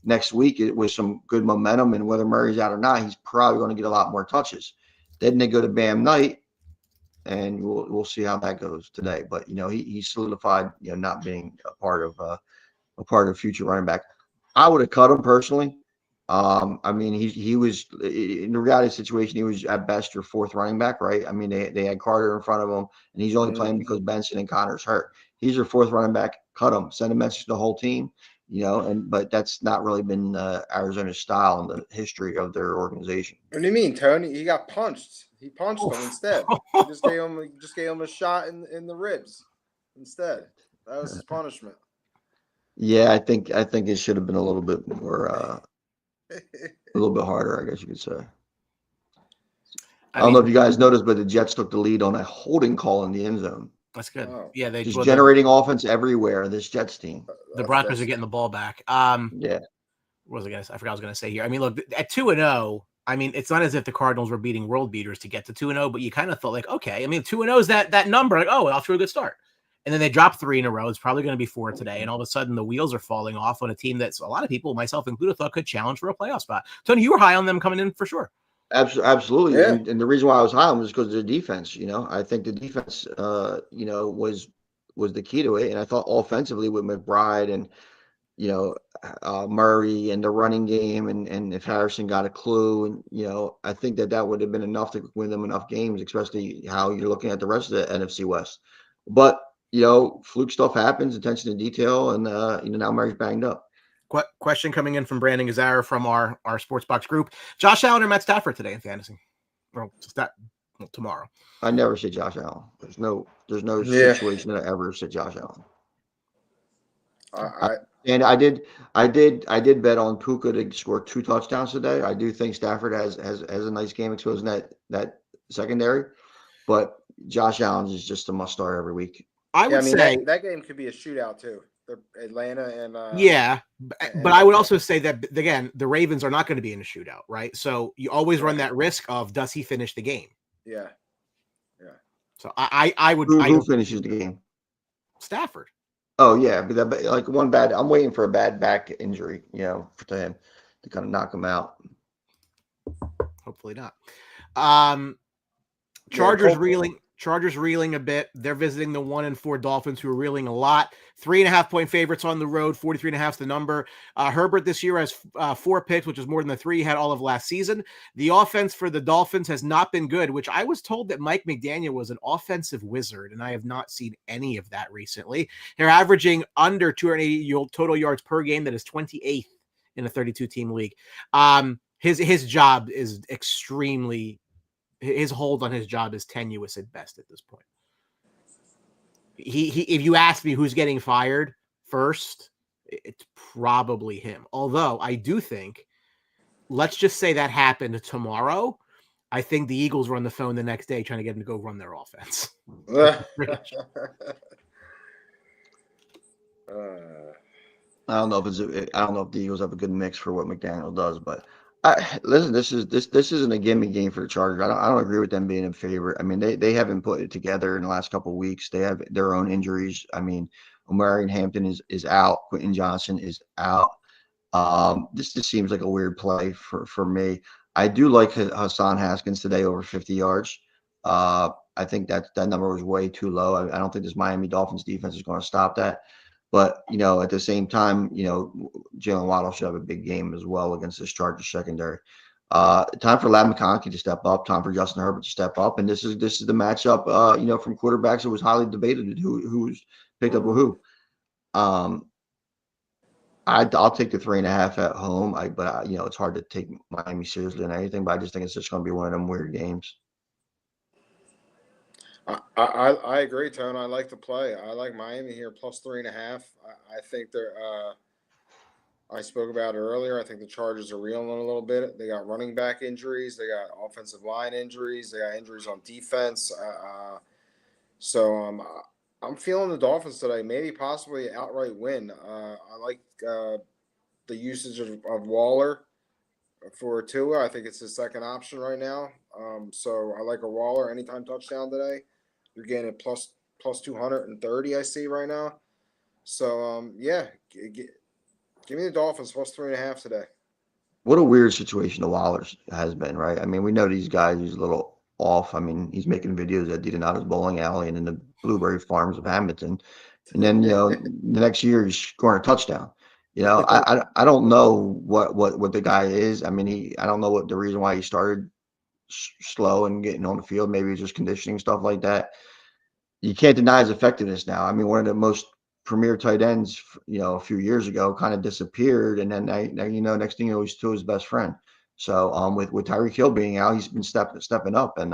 next week with some good momentum, and whether Murray's out or not, he's probably going to get a lot more touches. Then they go to Bam Knight, and we'll see how that goes today. But he solidified not being a part of future running back. I would have cut him personally. I mean, he was in the reality situation. He was at best your fourth running back, right? I mean, they had Carter in front of him, and he's only playing because Benson and Connor's hurt. He's your fourth running back. Cut him. Send a message to the whole team. But that's not really been Arizona's style in the history of their organization.
What do you mean, Tony? He got punched. He punched him instead. He just gave him a shot in the ribs instead. That was his punishment.
Yeah, I think it should have been a little bit more, a little bit harder, I guess you could say. I don't know if you guys noticed, but the Jets took the lead on a holding call in the end zone.
That's good.
Oh.
Yeah,
Just generating offense everywhere. This Jets team.
The Broncos are getting the ball back.
Yeah.
What was I gonna say? I forgot what I was gonna say here. I mean, look, at 2-0. I mean, it's not as if the Cardinals were beating world beaters to get to 2-0, but you kind of thought like, okay, I mean, 2-0 is that number. Like, oh, off to a good start. And then they dropped 3 in a row. It's probably going to be 4 today. And all of a sudden, the wheels are falling off on a team that's a lot of people, myself included, thought could challenge for a playoff spot. Tony, you were high on them coming in for sure.
Absolutely.
Yeah.
And the reason why I was high on them was because of the defense. I think the defense, was the key to it. And I thought offensively with McBride and, Murray and the running game, and if Harrison got a clue, and I think that would have been enough to win them enough games, especially how you're looking at the rest of the NFC West. But fluke stuff happens, attention to detail, and now Murray's banged up.
Question coming in from Brandon Gazzara from our Sports Box group: Josh Allen or Matt Stafford today in fantasy? Well, tomorrow.
I never say Josh Allen. There's no situation that I ever say Josh Allen. And I did bet on Puka to score 2 touchdowns today. I do think Stafford has a nice game exposing that secondary, but Josh Allen is just a must start every week.
I would say
that game could be a shootout too. Atlanta and
but I would also say that again, the Ravens are not going to be in a shootout, right? So you always run that risk of does he finish the game?
Yeah.
So I would.
Who finishes the game?
Stafford.
Oh yeah, but like one bad. I'm waiting for a bad back injury, for him to kind of knock him out.
Hopefully not. Chargers reeling a bit. They're visiting the 1-4 Dolphins, who are reeling a lot. 3.5-point favorites on the road. 43.5 is the number. Herbert this year has 4 picks, which is more than the 3 he had all of last season. The offense for the Dolphins has not been good, which I was told that Mike McDaniel was an offensive wizard, and I have not seen any of that recently. They're averaging under 280 total yards per game. That is 28th in a 32-team league. His job is extremely. His hold on his job is tenuous at best at this point. He if you ask me who's getting fired first, it's probably him. Although I do think, let's just say that happened tomorrow, I think the Eagles were on the phone the next day trying to get him to go run their offense.
I don't know if the Eagles have a good mix for what McDaniel does, but listen, this isn't a gimme game for the Chargers. I don't agree with them being in favor. I mean, they haven't put it together in the last couple of weeks. They have their own injuries. I mean, Omarion Hampton is out. Quentin Johnson is out. This just seems like a weird play for me. I do like Hassan Haskins today over 50 yards. I think that number was way too low. I don't think this Miami Dolphins defense is going to stop that. But, at the same time, Jalen Waddle should have a big game as well against this Chargers secondary. Time for Ladd McConkey to step up. Time for Justin Herbert to step up. And this is the matchup, from quarterbacks. It was highly debated who's picked up with who. I'll take the 3.5 at home. But it's hard to take Miami seriously in anything. But I just think it's just going to be one of them weird games.
I agree, Tone. I like the play. I like Miami here plus 3.5. I think they're. I spoke about it earlier. I think the Chargers are reeling a little bit. They got running back injuries. They got offensive line injuries. They got injuries on defense. So I'm feeling the Dolphins today. Maybe possibly outright win. I like the usage of Waller for Tua. I think it's his second option right now. So I like a Waller anytime touchdown today. You're getting it plus 230, I see right now. So, give me the Dolphins plus 3.5 today.
What a weird situation the Wallers has been, right? I mean, we know these guys, he's a little off. I mean, he's making videos at Donato's Bowling Alley and in the Blueberry Farms of Hamilton. And then, the next year he's scoring a touchdown. I don't know what the guy is. I mean, I don't know what the reason why he started slow and getting on the field. Maybe it's just conditioning, stuff like that. You can't deny his effectiveness now. I mean, one of the most premier tight ends, a few years ago kind of disappeared. And then now, next thing you know, he's to his best friend. So with Tyreek Hill being out, he's been stepping up. And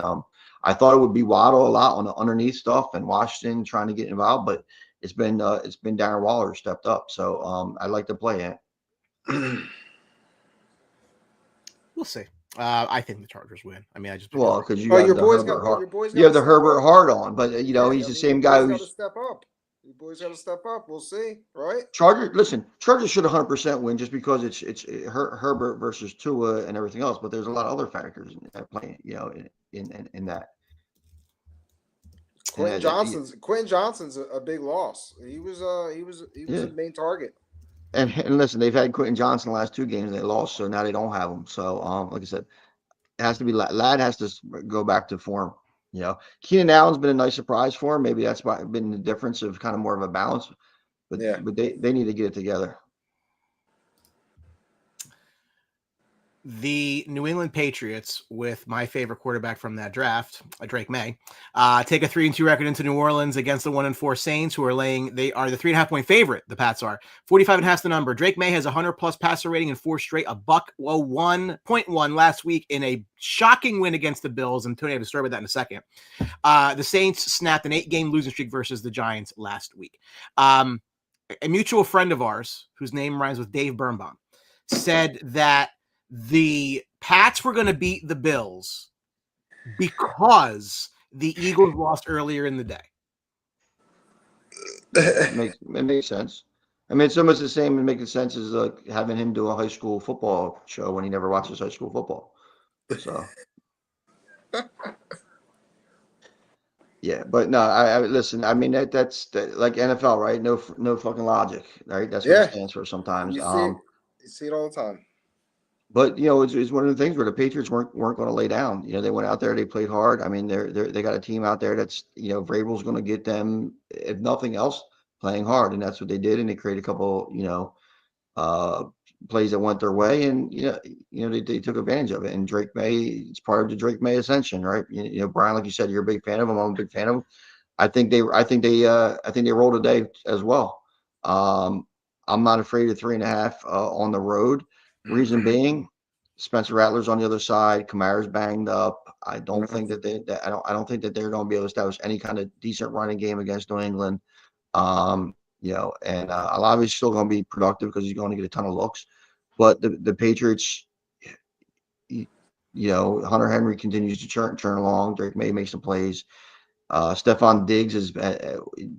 I thought it would be Waddle a lot on the underneath stuff and Washington trying to get involved, but it's been Darren Waller stepped up. So I like to play it.
We'll see. I think the Chargers win. I mean,
because you
Oh,
have the Herbert
your
Hart.
boys
You
got
have
to
the
step
Herbert
up.
Hart on, but
Yeah,
he's
I
the
mean, your
same guy
boys got to
who's
step up. Your boys got to step up. We'll see, right?
Chargers. Listen, Chargers should 100% win just because it's Herbert versus Tua and everything else. But there's a lot of other factors at play, in that.
Quentin Johnson's a big loss. He was
Yeah.
a main target.
And listen, they've had Quentin Johnson the last 2 games they lost, so now they don't have him. So like I said, it has to be Ladd has to go back to form. Keenan Allen's been a nice surprise for him. Maybe that's been the difference of kind of more of a balance. But
Yeah.
they need to get it together.
The New England Patriots, with my favorite quarterback from that draft, Drake May, take a 3-2 record into New Orleans against the 1-4 Saints, who they are the 3.5-point favorite. The Pats are 45.5 the number. Drake May has 100+ passer rating in 4 straight, a $101.1 last week in a shocking win against the Bills. And Tony, I have a story about that in a second. The Saints snapped an 8-game losing streak versus the Giants last week. A mutual friend of ours, whose name rhymes with Dave Birnbaum, said that the Pats were going to beat the Bills because the Eagles lost earlier in the day.
It makes sense. I mean, it's almost the same and making sense as like having him do a high school football show when he never watches high school football. So, yeah, but no, I listen. I mean, that's like NFL, right? No fucking logic, right? That's what it stands for sometimes.
You see it all the time.
But it's one of the things where the Patriots weren't going to lay down. They went out there, they played hard. I mean, they got a team out there that's Vrabel's going to get them, if nothing else, playing hard, and that's what they did. And they created a couple plays that went their way, and they took advantage of it. And Drake May, it's part of the Drake May ascension, right? Brian, like you said, you're a big fan of him. I'm a big fan of him. I think they roll today as well. I'm not afraid of 3.5 on the road. Reason being, Spencer Rattler's on the other side. Kamara's banged up. I don't think that I don't think that they're going to be able to establish any kind of decent running game against New England. And Olave's still going to be productive because he's going to get a ton of looks. But the Patriots, Hunter Henry continues to churn along. Drake May makes some plays. Stephon Diggs has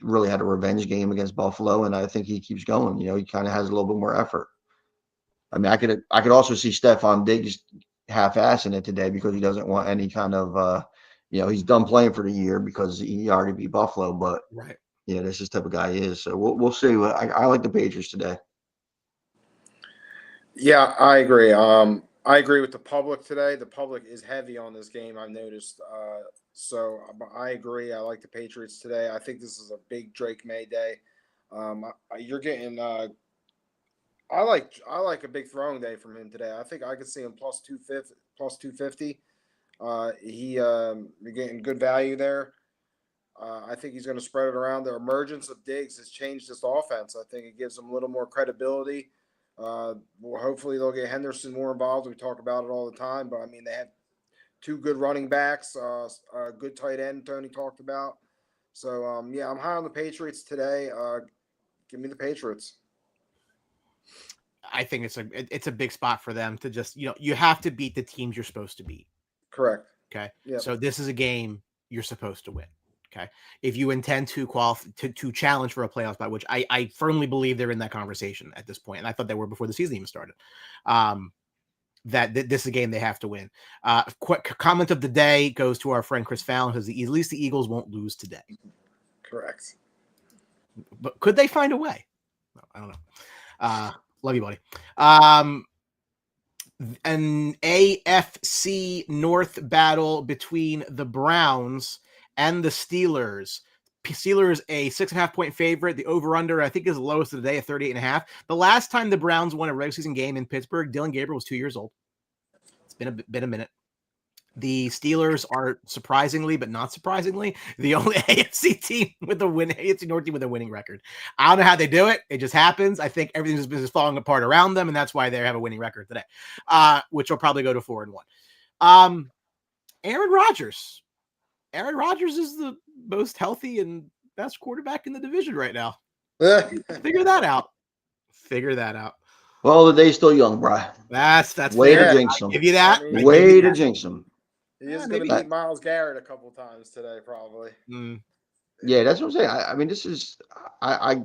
really had a revenge game against Buffalo, and I think he keeps going. He kind of has a little bit more effort. I mean, I could also see Stephon Diggs half-assing it today because he doesn't want any kind of, he's done playing for the year because he already beat Buffalo. But
right,
that's just the type of guy he is. So we'll see. I like the Patriots today.
Yeah, I agree. I agree with the public today. The public is heavy on this game, I've noticed. So I agree. I like the Patriots today. I think this is a big Drake May day. You're getting. I like a big throwing day from him today. I think I could see him plus 250. You're getting good value there. I think he's going to spread it around. The emergence of Diggs has changed this offense. I think it gives them a little more credibility. Hopefully they'll get Henderson more involved. We talk about it all the time, but I mean, they have 2 good running backs, a good tight end Tony talked about. So I'm high on the Patriots today. Give me the Patriots.
I think it's a big spot for them to just, you have to beat the teams you're supposed to beat.
Correct.
Okay.
Yep.
So this is a game you're supposed to win. Okay. If you intend to to challenge for a playoff spot, which I firmly believe they're in that conversation at this point, and I thought they were before the season even started, that this is a game they have to win. Quick comment of the day goes to our friend Chris Fallon, because at least the Eagles won't lose today.
Correct.
But could they find a way? No, I don't know. Love you, buddy. An AFC North battle between the Browns and the Steelers. Steelers a 6.5-point favorite. The over-under, I think, is the lowest of the day at 38.5. The last time the Browns won a regular season game in Pittsburgh, Dylan Gabriel was 2 years old. It's been a minute. The Steelers are surprisingly, but not surprisingly, the only AFC team with a AFC North team with a winning record. I don't know how they do it. It just happens. I think everything's just falling apart around them, and that's why they have a winning record today, which will probably go to 4-1. Aaron Rodgers. Aaron Rodgers is the most healthy and best quarterback in the division right now. Figure that out.
Well, the day's still young, Brian.
That's
Way
fair.
to jinx
I
him.
give you that.
I mean,
I give
Way
you
to
that.
jinx him.
He is going
Maybe.
to beat Myles Garrett a couple times today, probably.
Yeah, that's what I'm saying. I mean, this is I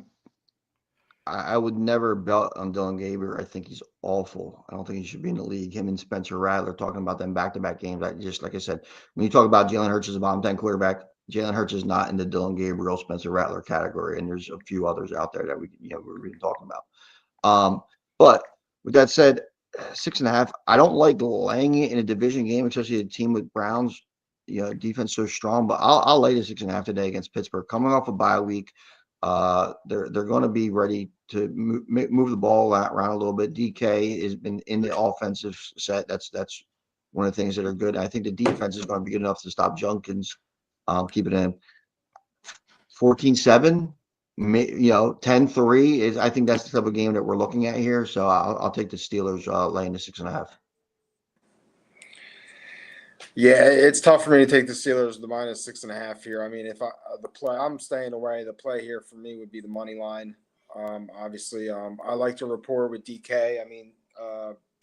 would never bet on Dylan Gabriel. I think he's awful. I don't think he should be in the league. Him and Spencer Rattler talking about them back-to-back games. I just like I said, when you talk about Jalen Hurts as a bottom 10 quarterback, Jalen Hurts is not in the Dylan Gabriel, Spencer Rattler category, and there's a few others out there that we're really talking about. But with that said, 6.5. I don't like laying it in a division game, especially a team with Browns, defense so strong. But I'll lay the 6.5 today against Pittsburgh, coming off a bye week. They're going to be ready to move the ball around a little bit. DK has been in the offensive set. That's one of the things that are good. I think the defense is going to be good enough to stop Junkins. Keep it in 14-7. 10-3 is. I think that's the type of game that we're looking at here. So I'll take the Steelers laying the 6.5.
Yeah, it's tough for me to take the Steelers the -6.5 here. I mean, if I'm staying away. The play here for me would be the money line. Obviously, I like to rapport with DK. I mean,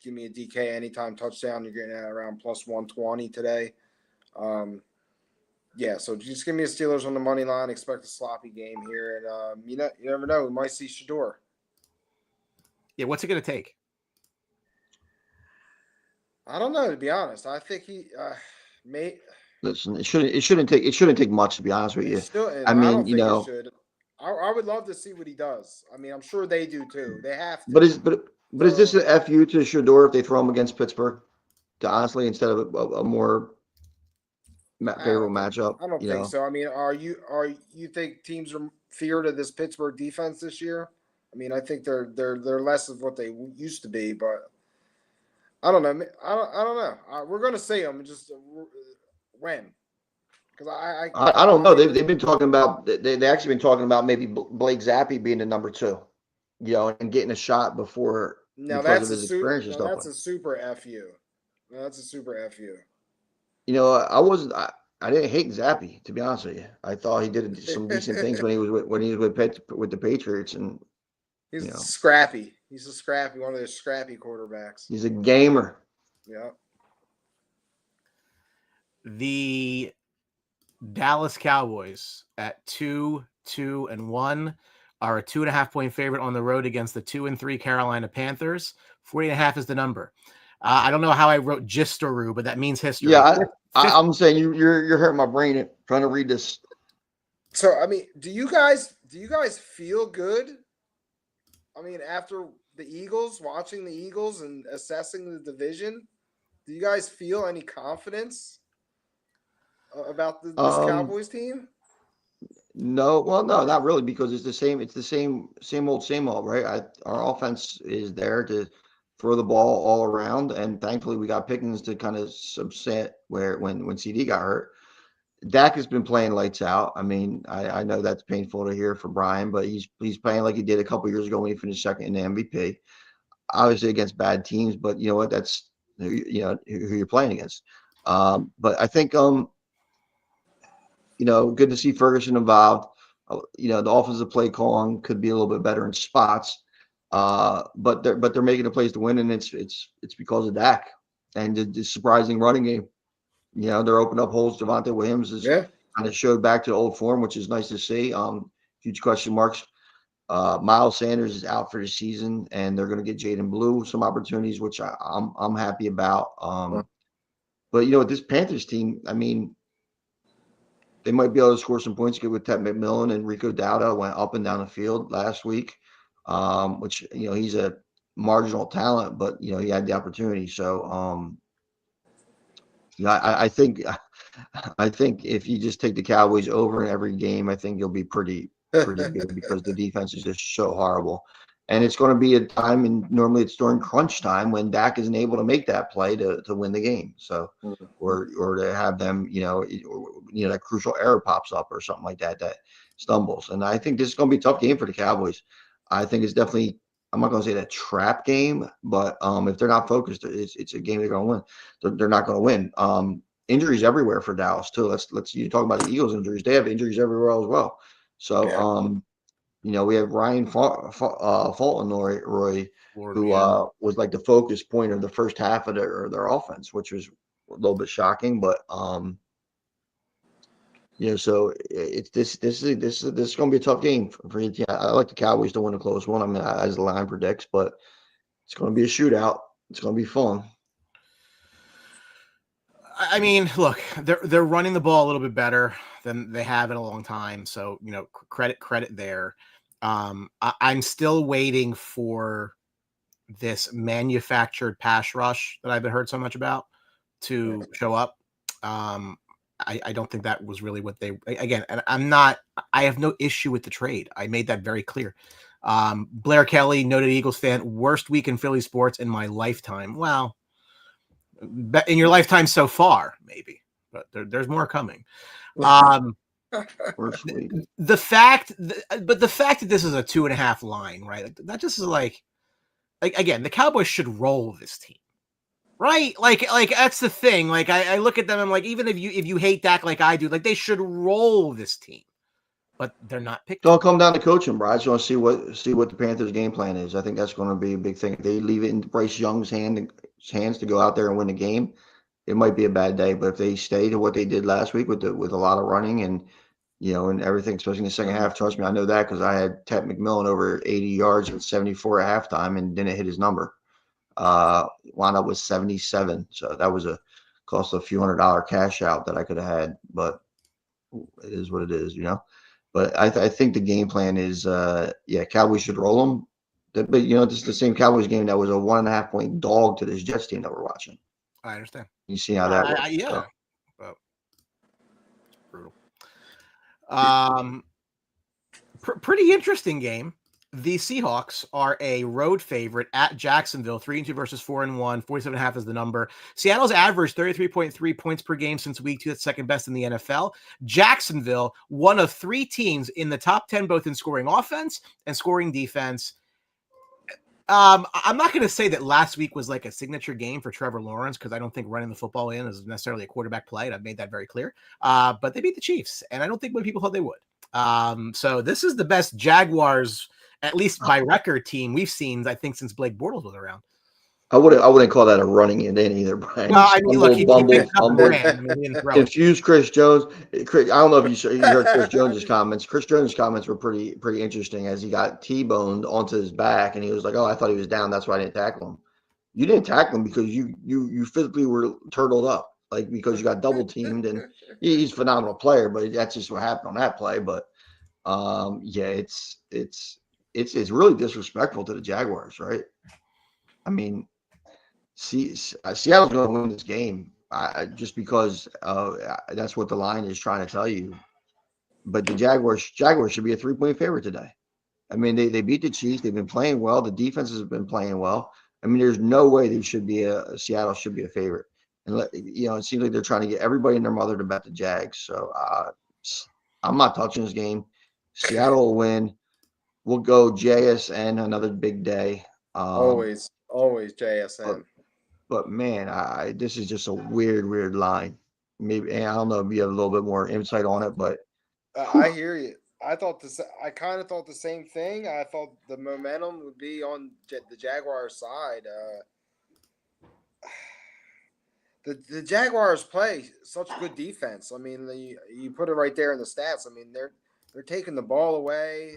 give me a DK anytime touchdown. You're getting at around +120 today. Yeah, so just give me a Steelers on the money line. Expect a sloppy game here, and you never know. We might see Shador.
Yeah, what's it going to take?
I don't know, to be honest. I think he may.
Listen, it shouldn't take much, to be honest with you. I
I
mean,
don't think it should. I would love to see what he does. I mean, I'm sure they do too. They have to.
But is this an FU to Shador if they throw him against Pittsburgh? To honestly, instead of a more favorable matchup.
I don't think so. I mean, you think teams are feared of this Pittsburgh defense this year? I mean, I think they're less of what they used to be, but I don't know. I don't know. We're going to see them. Just when? Because
I don't know. They've been talking about they actually been talking about maybe Blake Zappi being the number 2, and getting a shot because of his experience and stuff.
That's a super FU. That's a super FU.
I didn't hate Zappi, to be honest with you. I thought he did some decent things when he was with the Patriots, and
he's scrappy. He's a scrappy, one of those scrappy quarterbacks.
He's a gamer.
Yeah.
The Dallas Cowboys at 2-2-1 are a 2.5-point favorite on the road against the 2-3 Carolina Panthers. 40.5 is the number. I don't know how I wrote Gistoru, but that means history.
Yeah, I'm saying you're hurting my brain trying to read this.
So I mean, do you guys feel good? I mean, after watching the Eagles and assessing the division, do you guys feel any confidence about this Cowboys team?
No, well, no, not really, because it's the same old, right? Our offense is there to throw the ball all around, and thankfully we got Pickens to kind of subset when CD got hurt. Dak has been playing lights out. I mean, I know that's painful to hear for Brian, but he's playing like he did a couple years ago when he finished second in the MVP. Obviously against bad teams, but you know what? That's who you're playing against. But I think good to see Ferguson involved. The offensive play calling could be a little bit better in spots. But they're making a plays to win, and it's because of Dak and the surprising running game. They're opening up holes. Javonte Williams has kind of showed back to old form, which is nice to see. Huge question marks. Miles Sanders is out for the season, and they're going to get Jaden Blue some opportunities, which I'm happy about. But with this Panthers team, I mean, they might be able to score some points. Good with Ted McMillan and Rico Dowdle went up and down the field last week, which he's a marginal talent, but he had the opportunity. So I think if you just take the Cowboys over in every game, I think you'll be pretty good because the defense is just so horrible. And it's going to be a time, and normally it's during crunch time when Dak isn't able to make that play to win the game. So, or to have them, that crucial error pops up or something like that stumbles. And I think this is going to be a tough game for the Cowboys. I think it's definitely, I'm not going to say that trap game, but if they're not focused, it's a game they're going to win. They're not going to win. Injuries everywhere for Dallas too. You talk about the Eagles injuries. They have injuries everywhere as well. So, We have Ryan Fulton-Roy, who was like the focus point of the first half of their offense, which was a little bit shocking. But so it's this is going to be a tough game for each team. I like the Cowboys to win a close one. I mean, as the line predicts, but it's going to be a shootout. It's going to be fun.
I mean, look, they're running the ball a little bit better than they have in a long time. So, credit there. I'm still waiting for this manufactured pass rush that I've heard so much about to show up. I don't think that was really what again, and I have no issue with the trade. I made that very clear. Blair Kelly, noted Eagles fan, worst week in Philly sports in my lifetime. Well, in your lifetime so far, maybe, but there's more coming. The fact that this is a 2.5 line, right? That just is like again, the Cowboys should roll this team, right? Like that's the thing. Like I look at them, I'm like, even if you hate Dak like I do, like they should roll this team, but they're not picked.
It'll come down to coaching, bro. I just want to see what the Panthers' game plan is. I think that's going to be a big thing. If they leave it in Bryce Young's hands to go out there and win the game, it might be a bad day. But if they stay to what they did last week with a lot of running and and everything, especially in the second half, trust me, I know that because I had Ted McMillan over 80 yards with 74 at halftime and didn't hit his number. Wound up with 77, so that was cost a few $100 cash out that I could have had, but it is what it is, But I think the game plan is, Cowboys should roll them. But this is the same Cowboys game that was a 1.5 point dog to this Jets team that we're watching.
I understand.
You see how that works?
Yeah, but it's brutal. Pretty interesting game. The Seahawks are a road favorite at Jacksonville, 3-2 versus 4-1. 47.5 is the number. Seattle's averaged 33.3 points per game since week 2. That's second best in the NFL. Jacksonville, one of 3 teams in the top 10, both in scoring offense and scoring defense. I'm not going to say that last week was like a signature game for Trevor Lawrence because I don't think running the football in is necessarily a quarterback play, and I've made that very clear. But they beat the Chiefs, and I don't think many people thought they would. So this is the best Jaguars, at least by record, team we've seen, I think, since Blake Bortles was around.
I wouldn't call that a running in either, Brian.
Well, I mean, look, he
confused Chris Jones. I don't know if you heard Chris Jones's comments. Chris Jones's comments were pretty interesting as he got T-boned onto his back, and he was like, "Oh, I thought he was down. That's why I didn't tackle him." You didn't tackle him because you physically were turtled up, like because you got double teamed, and he's a phenomenal player, but that's just what happened on that play. But it's really disrespectful to the Jaguars, right? I mean, Seattle's going to win this game just because that's what the line is trying to tell you. But the Jaguars should be a 3-point favorite today. I mean, they beat the Chiefs. They've been playing well. The defenses have been playing well. I mean, there's no way Seattle should be a favorite. And it seems like they're trying to get everybody and their mother to bet the Jags. So I'm not touching this game. Seattle will win. We'll go JSN, another big day.
Always JSN.
But man, this is just a weird line. Maybe I don't know if you have a little bit more insight on it, but
I hear you. I kind of thought the same thing. I thought the momentum would be on the Jaguars' side. The Jaguars play such good defense. I mean, you put it right there in the stats. I mean, they're taking the ball away.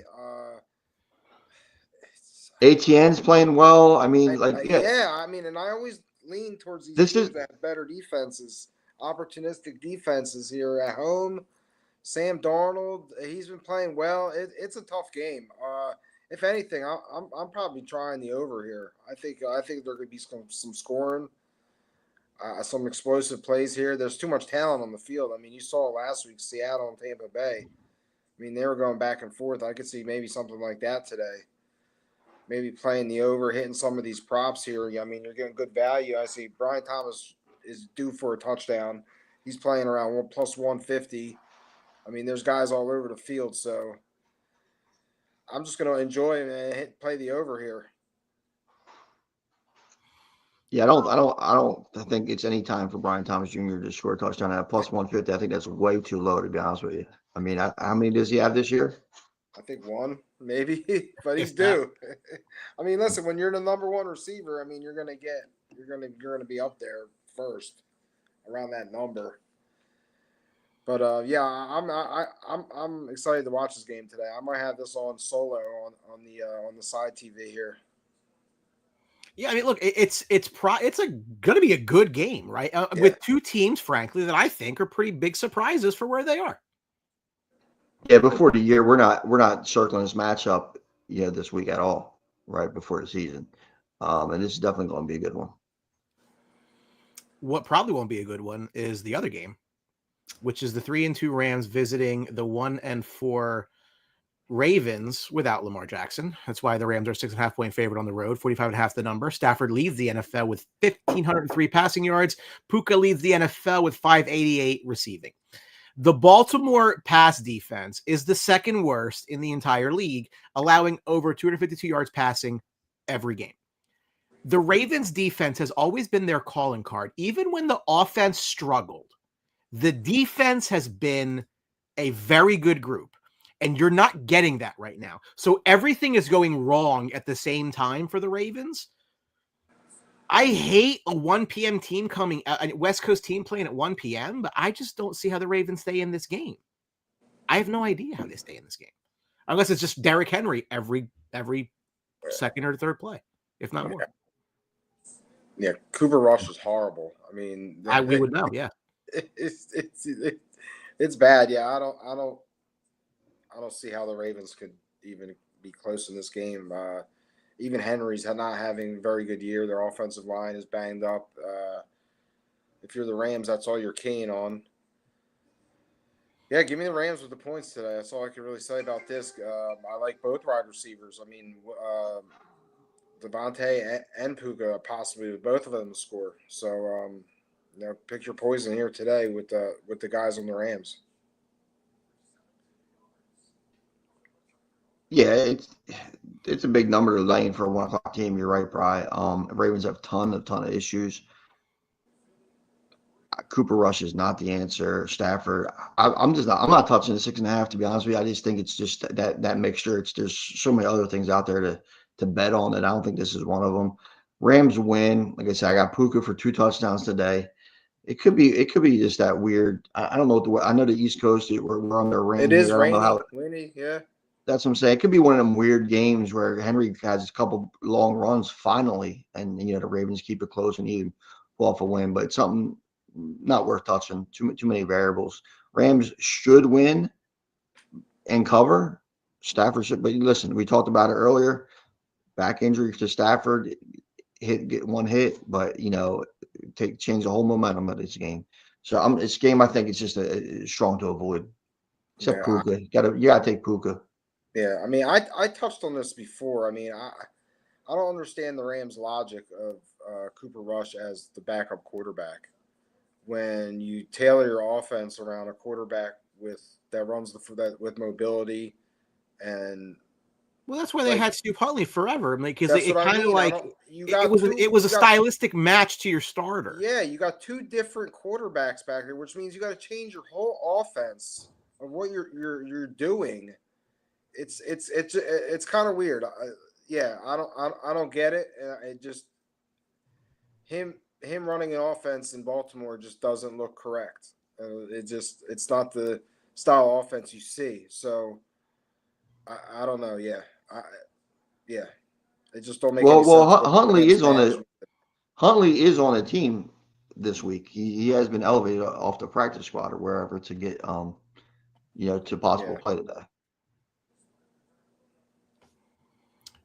ATN's playing well. I mean,
I mean, and I always lean towards these teams that have better defenses, opportunistic defenses here at home. Sam Darnold, he's been playing well. It's a tough game. If anything, I'm probably trying the over here. I think there could be some scoring, some explosive plays here. There's too much talent on the field. I mean, you saw last week, Seattle and Tampa Bay. I mean, they were going back and forth. I could see maybe something like that today. Maybe playing the over, hitting some of these props here. I mean, you're getting good value. I see Brian Thomas is due for a touchdown. He's playing around plus 150. I mean, there's guys all over the field, so I'm just going to enjoy and play the over here.
Yeah, I don't think it's any time for Brian Thomas Jr. to score a touchdown at plus 150. I think that's way too low, to be honest with you. I mean, how many does he have this year?
I think one, maybe, but he's
If that.
due. I mean, listen, when you're the number one receiver, I mean, you're gonna be up there first, around that number. But yeah, I'm excited to watch this game today. I might have this on solo on the side TV here.
Yeah, I mean, look, it's going to be a good game, right? With two teams, frankly, that I think are pretty big surprises for where they are.
Yeah, before the year, we're not circling this matchup, this week at all, right before the season, and this is definitely going to be a good one.
What probably won't be a good one is the other game, which is the 3-2 Rams visiting the 1-4 Ravens without Lamar Jackson. That's why the Rams are 6.5-point favorite on the road, 45.5 the number. Stafford leads the NFL with 1,503 passing yards. Puka leads the NFL with 588 receiving. The Baltimore pass defense is the second worst in the entire league, allowing over 252 yards passing every game. The Ravens defense has always been their calling card. Even when the offense struggled, the defense has been a very good group. And you're not getting that right now. So everything is going wrong at the same time for the Ravens. I hate a 1 p.m. team coming, a West Coast team playing at 1 p.m., but I just don't see how the Ravens stay in this game. I have no idea how they stay in this game. Unless it's just Derrick Henry every second or third play, if not more.
Yeah, Cooper Rush is horrible. I mean,
we would know, yeah.
It's bad. Yeah, I don't see how the Ravens could even be close in this game. Even Henry's not having a very good year. Their offensive line is banged up. If you're the Rams, that's all you're keying on. Yeah, give me the Rams with the points today. That's all I can really say about this. I like both wide receivers. I mean, Devontae and Puka possibly with both of them to score. So, pick your poison here today with the guys on the Rams.
Yeah, it's a big number to lay in for a 1 o'clock team. You're right, Bri. Ravens have a ton of issues. Cooper Rush is not the answer. Stafford, I'm not touching the 6.5, to be honest with you. I just think it's just that mixture. There's so many other things out there to bet on that I don't think this is one of them. Rams win. Like I said, I got Puka for 2 touchdowns today. It could be just that weird. I don't know I know the East Coast, we're on their rain.
It is
here.
rainy, yeah.
That's what I'm saying. It could be one of them weird games where Henry has a couple long runs finally, and the Ravens keep it close and even pull off a win. But it's something not worth touching. Too many variables. Rams should win and cover. Stafford should. But listen, we talked about it earlier. Back injury to Stafford, get one hit, but change the whole momentum of this game. So this game, I think it's just a strong to avoid. Except Puka, you gotta take Puka.
Yeah, I mean, I touched on this before. I mean, I don't understand the Rams' logic of Cooper Rush as the backup quarterback. When you tailor your offense around a quarterback that runs with mobility, and
that's why they had Stu Huntley forever, because it kind of it was a stylistic match to your starter.
Yeah, you got 2 different quarterbacks back here, which means you got to change your whole offense of what you're doing. It's kind of weird. I don't get it. It just him running an offense in Baltimore just doesn't look correct. It's not the style of offense you see. So I don't know. Yeah, it just don't make any sense.
Well, Huntley is on a team this week. He has been elevated off the practice squad or wherever to get to possible play today.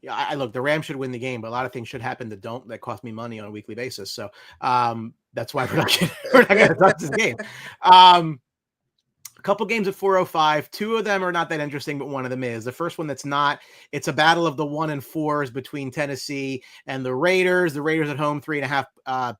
Yeah, I look, the Rams should win the game, but a lot of things should happen that cost me money on a weekly basis. So that's why we're not going to touch this game. A couple games at 4:05. 2 of them are not that interesting, but one of them is. The first one that's not, it's a battle of the 1-4s between Tennessee and the Raiders. The Raiders at home, 3.5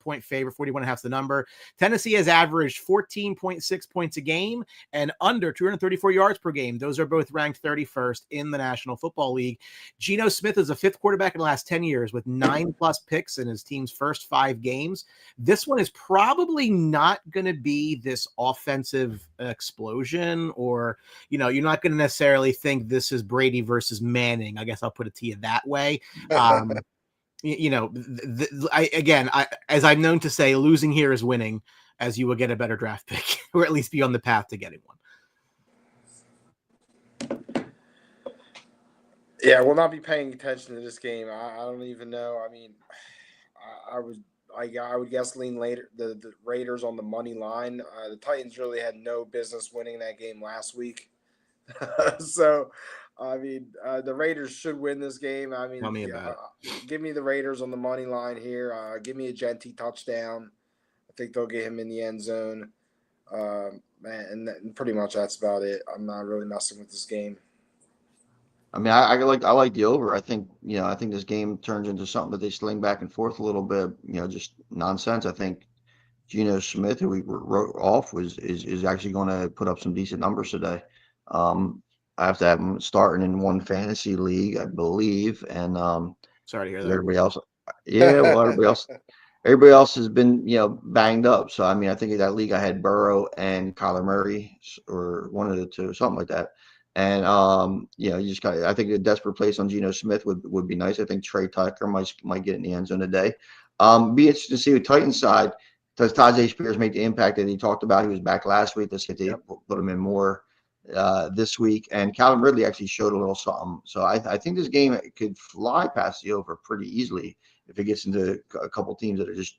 point favor, 41.5 is the number. Tennessee has averaged 14.6 points a game and under 234 yards per game. Those are both ranked 31st in the National Football League. Geno Smith is a 5th quarterback in the last 10 years with 9+ picks in his team's first 5 games. This one is probably not going to be this offensive explosion explosion, or, you're not going to necessarily think this is Brady versus Manning. I guess I'll put it to you that way. As I'm known to say, losing here is winning, as you will get a better draft pick, or at least be on the path to getting one.
Yeah, we'll not be paying attention to this game. I don't even know. I mean, I would guess lean later the Raiders on the money line. The Titans really had no business winning that game last week. So, I mean, the Raiders should win this game. I mean,
Tell me about
it. Give me the Raiders on the money line here. Give me a Genty touchdown. I think they'll get him in the end zone. And pretty much that's about it. I'm not really messing with this game.
I mean, I like the over. I think this game turns into something that they sling back and forth a little bit. Just nonsense. I think Geno Smith, who we wrote off, is actually going to put up some decent numbers today. I have to have him starting in one fantasy league, I believe, and
sorry to hear that.
Everybody else, yeah, well, everybody else has been banged up. So I mean, I think in that league I had Burrow and Kyler Murray, or one of the two, something like that. And you just got. I think a desperate place on Geno Smith would be nice. I think Trey Tucker might get in the end zone today. Be interested to see the Titans side. Does Tajay Spears make the impact that he talked about? He was back last week. Let's get to put him in more this week. And Calvin Ridley actually showed a little something. So I think this game could fly past the over pretty easily if it gets into a couple teams that are just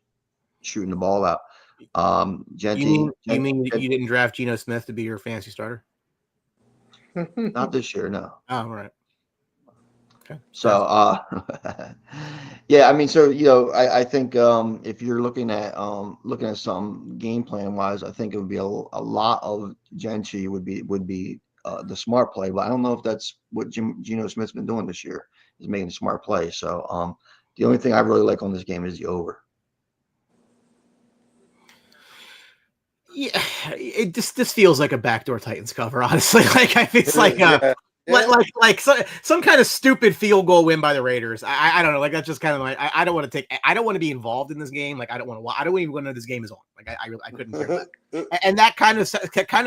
shooting the ball out.
You mean you didn't draft Geno Smith to be your fantasy starter?
Not this year, no.
Oh, right. Okay.
So, yeah, I mean, so I think if you're looking at some game plan wise, I think it would be a lot of Genty would be the smart play, but I don't know if that's what Geno Smith's been doing this year, is making a smart play. So, the only thing I really like on this game is the over.
Yeah, it just feels like a backdoor Titans cover, honestly. Like it's like like some kind of stupid field goal win by the Raiders. I don't know. Like that's just kind of like I don't want to be involved in this game. Like I don't even want to know this game is on. Like I couldn't care that. And that kind of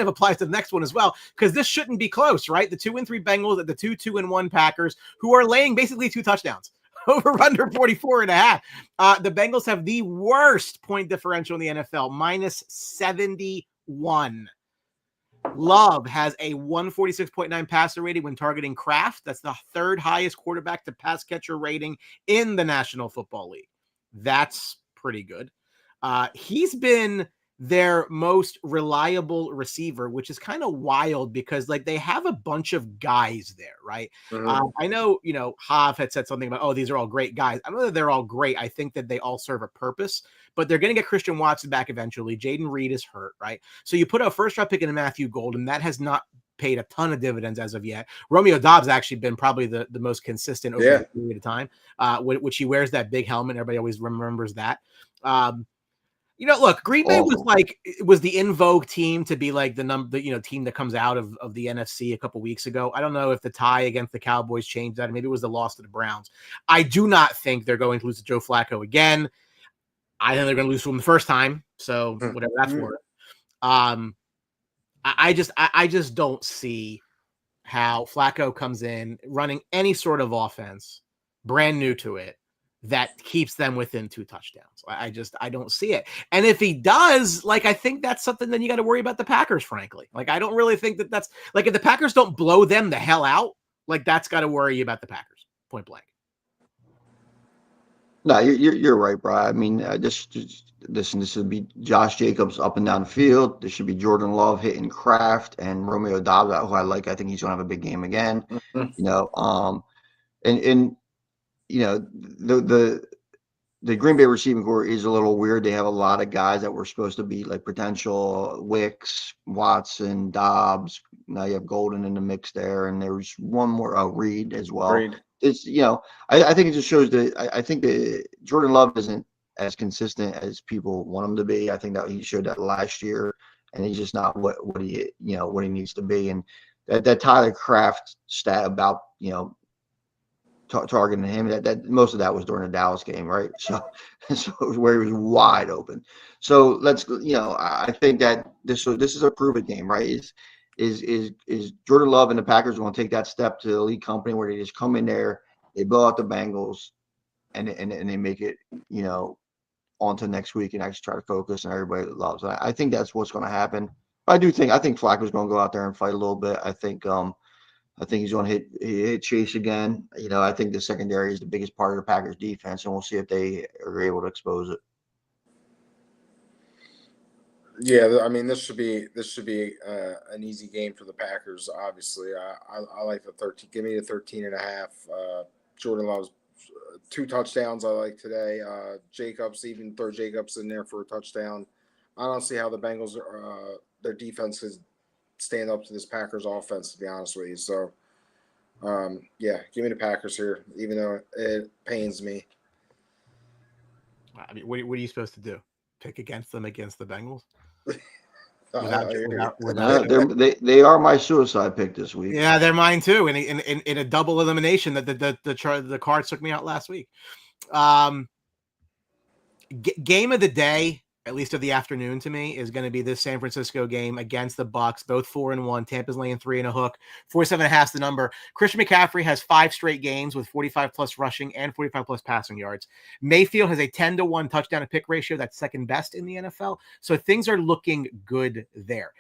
applies to the next one as well, because this shouldn't be close, right? The 2-3 Bengals at the 2-1 Packers, who are laying basically 2 touchdowns. Over under 44.5. The Bengals have the worst point differential in the NFL, -71. Love has a 146.9 passer rating when targeting Kraft. That's the 3rd highest quarterback to pass catcher rating in the National Football League. That's pretty good. He's been their most reliable receiver, which is kind of wild because like they have a bunch of guys there, right? Mm-hmm. I know, Hav had said something about, oh, these are all great guys. I don't know that they're all great. I think that they all serve a purpose, but they're going to get Christian Watson back eventually. Jaden Reed is hurt, right? So you put a 1st-round pick into Matthew Golden. That has not paid a ton of dividends as of yet. Romeo Doubs actually been probably the most consistent over a period of time, which he wears that big helmet. Everybody always remembers that. Look, Green Bay was the in vogue team to be like the team that comes out of the NFC a couple weeks ago. I don't know if the tie against the Cowboys changed that. Maybe it was the loss to the Browns. I do not think they're going to lose to Joe Flacco again. I think they're going to lose to him the first time. So whatever that's worth. I just don't see how Flacco comes in running any sort of offense, brand new to it, that keeps them within 2 touchdowns. I don't see it. And if he does, like, I think that's something then you got to worry about the Packers, frankly. Like, I don't really think that's like, if the Packers don't blow them the hell out, like that's got to worry you about the Packers, point blank.
No, you're right, bro. I mean, this would be Josh Jacobs up and down the field. This should be Jordan Love hitting Kraft and Romeo Doubs, who I like. I think he's going to have a big game again. Mm-hmm. The Green Bay receiving corps is a little weird. They have a lot of guys that were supposed to be like potential Wicks, Watson, Dobbs. Now you have Golden in the mix there, and there's one more Reed as well. Reed. It's I think it just shows that I think that Jordan Love isn't as consistent as people want him to be. I think that he showed that last year, and he's just not what he needs to be. And that Tyler Kraft stat about targeting him, that most of that was during the Dallas game, right? So where he was wide open. So let's I think that this is a prove it game, right? Is Jordan Love and the Packers going to take that step to elite company where they just come in there, they blow out the Bengals, and they make it, on to next week and actually try to focus and everybody loves it. I think that's what's going to happen. I think Flacco's going to go out there and fight a little bit. I think he's going to hit Chase again. I think the secondary is the biggest part of the Packers defense, and we'll see if they are able to expose it.
Yeah, I mean, this should be an easy game for the Packers. Obviously, I like the 13. Give me the 13.5. Jordan Love's 2 touchdowns I like today. Jacobs, even throw Jacobs in there for a touchdown. I don't see how the Bengals their defense is stand up to this Packers offense, to be honest with you. So, yeah, give me the Packers here, even though it pains me.
I mean, what are you supposed to do? Pick against them against the Bengals?
They are my suicide pick this week.
Yeah, they're mine too. In a double elimination that the Cards took me out last week. Game of the day, at least of the afternoon to me, is going to be this San Francisco game against the Bucks. Both 4-1. Tampa's laying 3 and a hook. 47.5 is the number. Christian McCaffrey has 5 straight games with 45 plus rushing and 45 plus passing yards. Mayfield has a 10-1 touchdown to pick ratio. That's second best in the NFL. So things are looking good there.